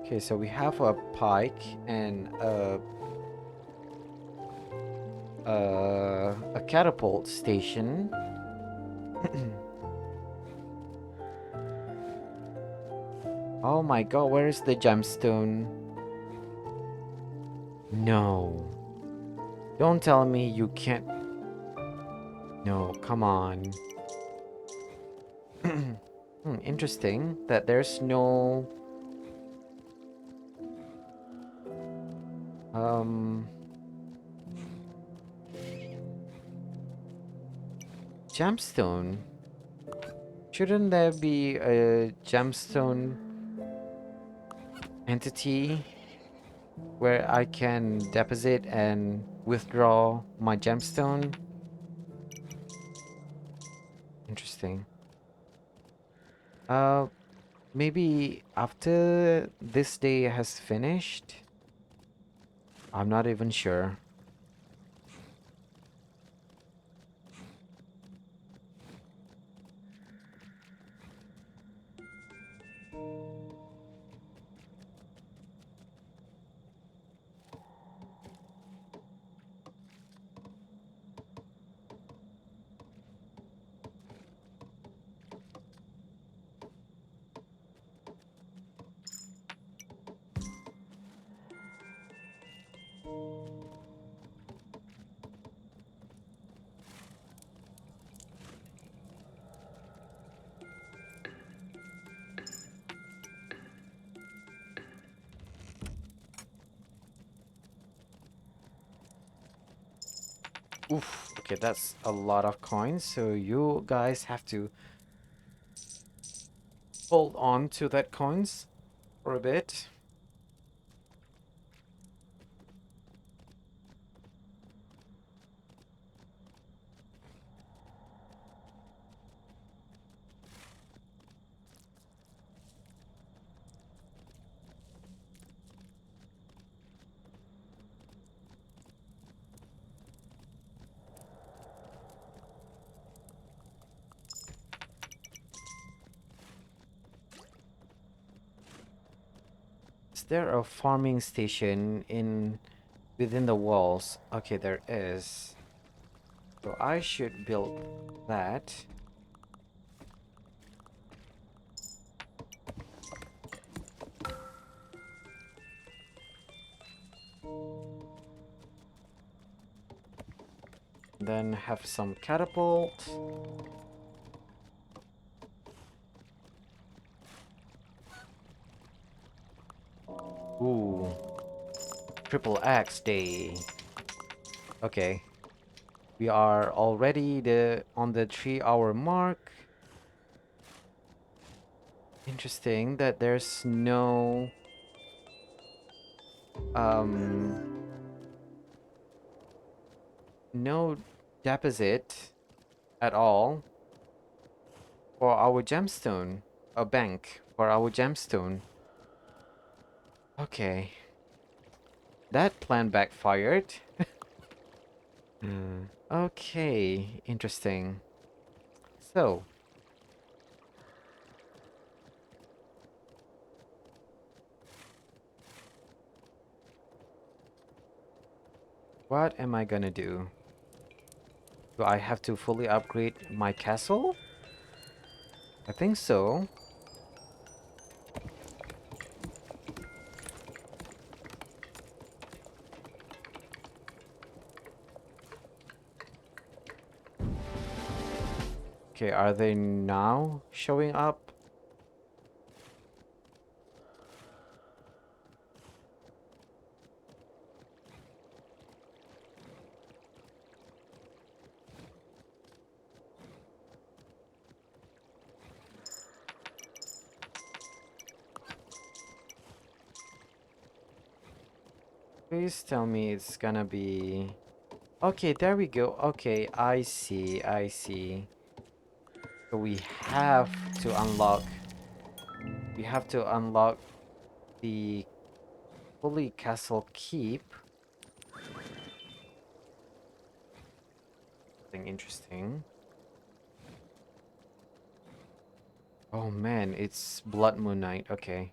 Okay, so we have a pike and a catapult station. Oh my god, where is the gemstone? No. Don't tell me you can't. No, come on. Interesting that there's no um gemstone. Shouldn't there be a gemstone entity where I can deposit and withdraw my gemstone? Interesting. Uh, maybe after this day has finished? I'm not even sure. Oof, okay, that's a lot of coins, so you guys have to hold on to that coins for a bit. there a farming station in within the walls? Okay, there is. So I should build that. Then have some catapult. Ooh, triple axe day. Okay, we are already on the 3 hour mark. Interesting that there's um no deposit at all for our gemstone. A bank for our gemstone. Okay, that plan backfired. Okay, interesting. So, what am I gonna do? Do I have to fully upgrade my castle? I think so. Okay, are they now showing up? Please tell me it's gonna be... Okay, there we go. Okay, I see, I see. So we have to unlock... We have to unlock the fully castle keep. Something interesting. Oh man, it's Blood Moon Night. Okay.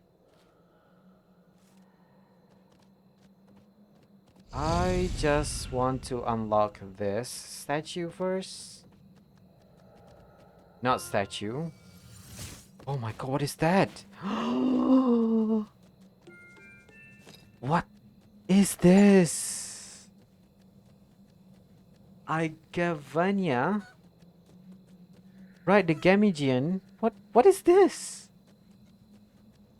I just want to unlock this statue first. Not statue. Oh my god, what is that? What is this? Igavania? Right, the Gamigian. What is this?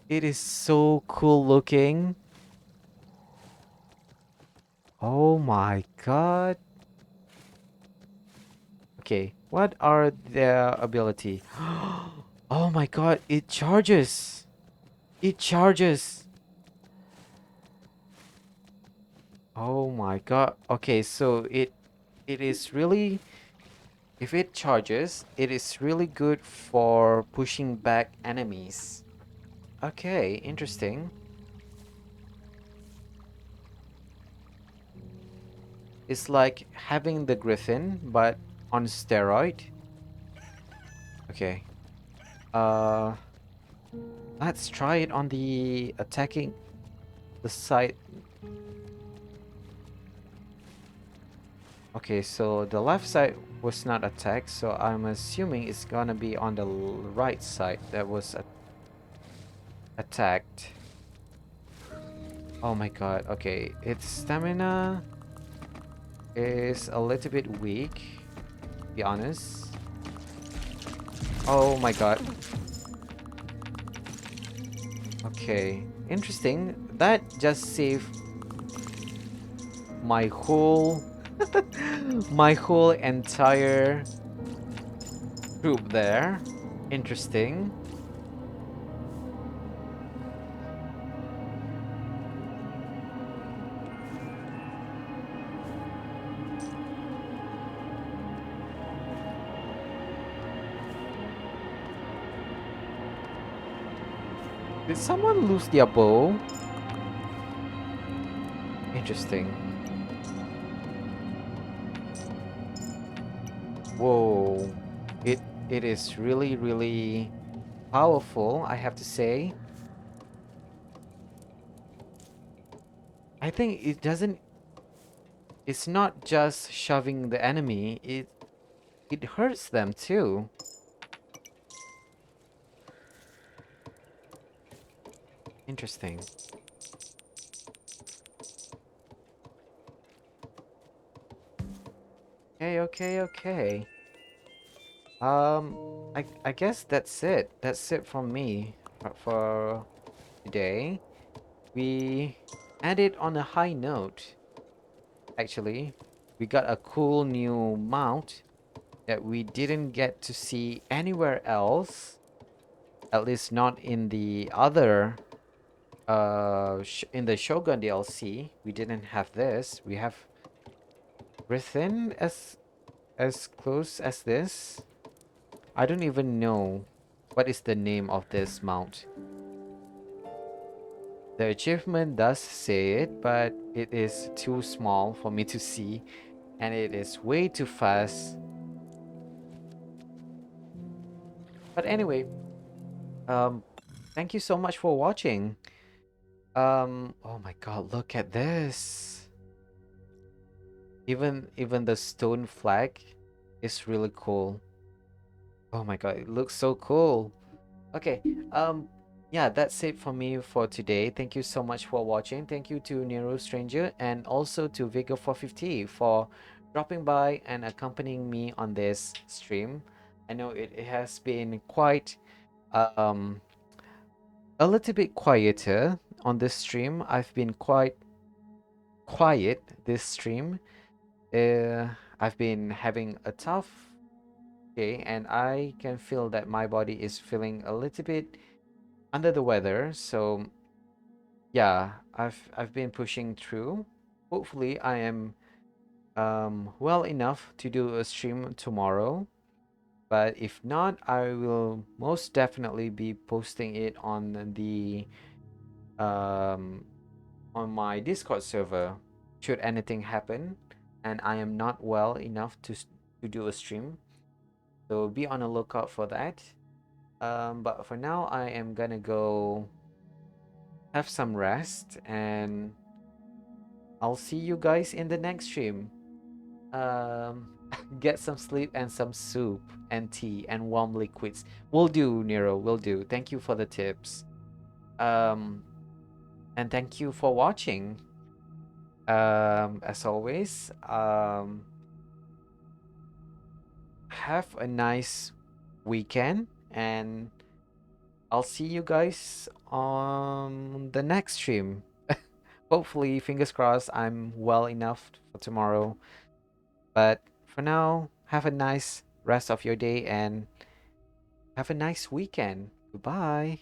It is so cool looking. Oh my god. Okay, what are their ability? Oh my god, it charges. It charges. Oh my god. Okay, so it is really, if it charges, it is really good for pushing back enemies. Okay, interesting. It's like having the Griffin, but on steroid. Okay. Uh, let's try it on the attacking the side. Okay, so the left side was not attacked, so I'm assuming it's gonna be on the right side that was attacked. Oh my god, okay. Its stamina is a little bit weak, to be honest. Oh my god. Okay, interesting. That just saved my whole my whole entire group there. Interesting. Did someone lose their bow? Interesting. Whoa. It is really, really powerful, I have to say. I think it doesn't. It's not just shoving the enemy. It hurts them too. Interesting. Okay, okay, okay. I guess that's it. That's it from me for today. We ended on a high note. Actually, we got a cool new mount that we didn't get to see anywhere else. At least not in the other in the Shogun DLC. We didn't have this. We have Within as close as this. I don't even know what is the name of this mount. The achievement does say it, but it is too small for me to see, and it is way too fast. But anyway, um, thank you so much for watching. Oh my God, look at this. Even the stone flag is really cool. Oh my God, it looks so cool. Okay, yeah, that's it for me for today. Thank you so much for watching. Thank you to Nero Stranger and also to Vigor450 for dropping by and accompanying me on this stream. I know it has been quite um a little bit quieter on this stream. I've been quite quiet this stream. I've been having a tough day and I can feel that my body is feeling a little bit under the weather. So yeah, I've been pushing through. Hopefully, I am well enough to do a stream tomorrow. But if not, I will most definitely be posting it um on my Discord server. Should anything happen, and I am not well enough to do a stream, so be on the lookout for that. But for now, I am gonna go have some rest and I'll see you guys in the next stream. Um, get some sleep and some soup and tea and warm liquids. Will do, Nero. Will do. Thank you for the tips. Um, and thank you for watching. As always, have a nice weekend, and I'll see you guys on the next stream. Hopefully, fingers crossed, I'm well enough for tomorrow. But for now, have a nice rest of your day and have a nice weekend. Goodbye.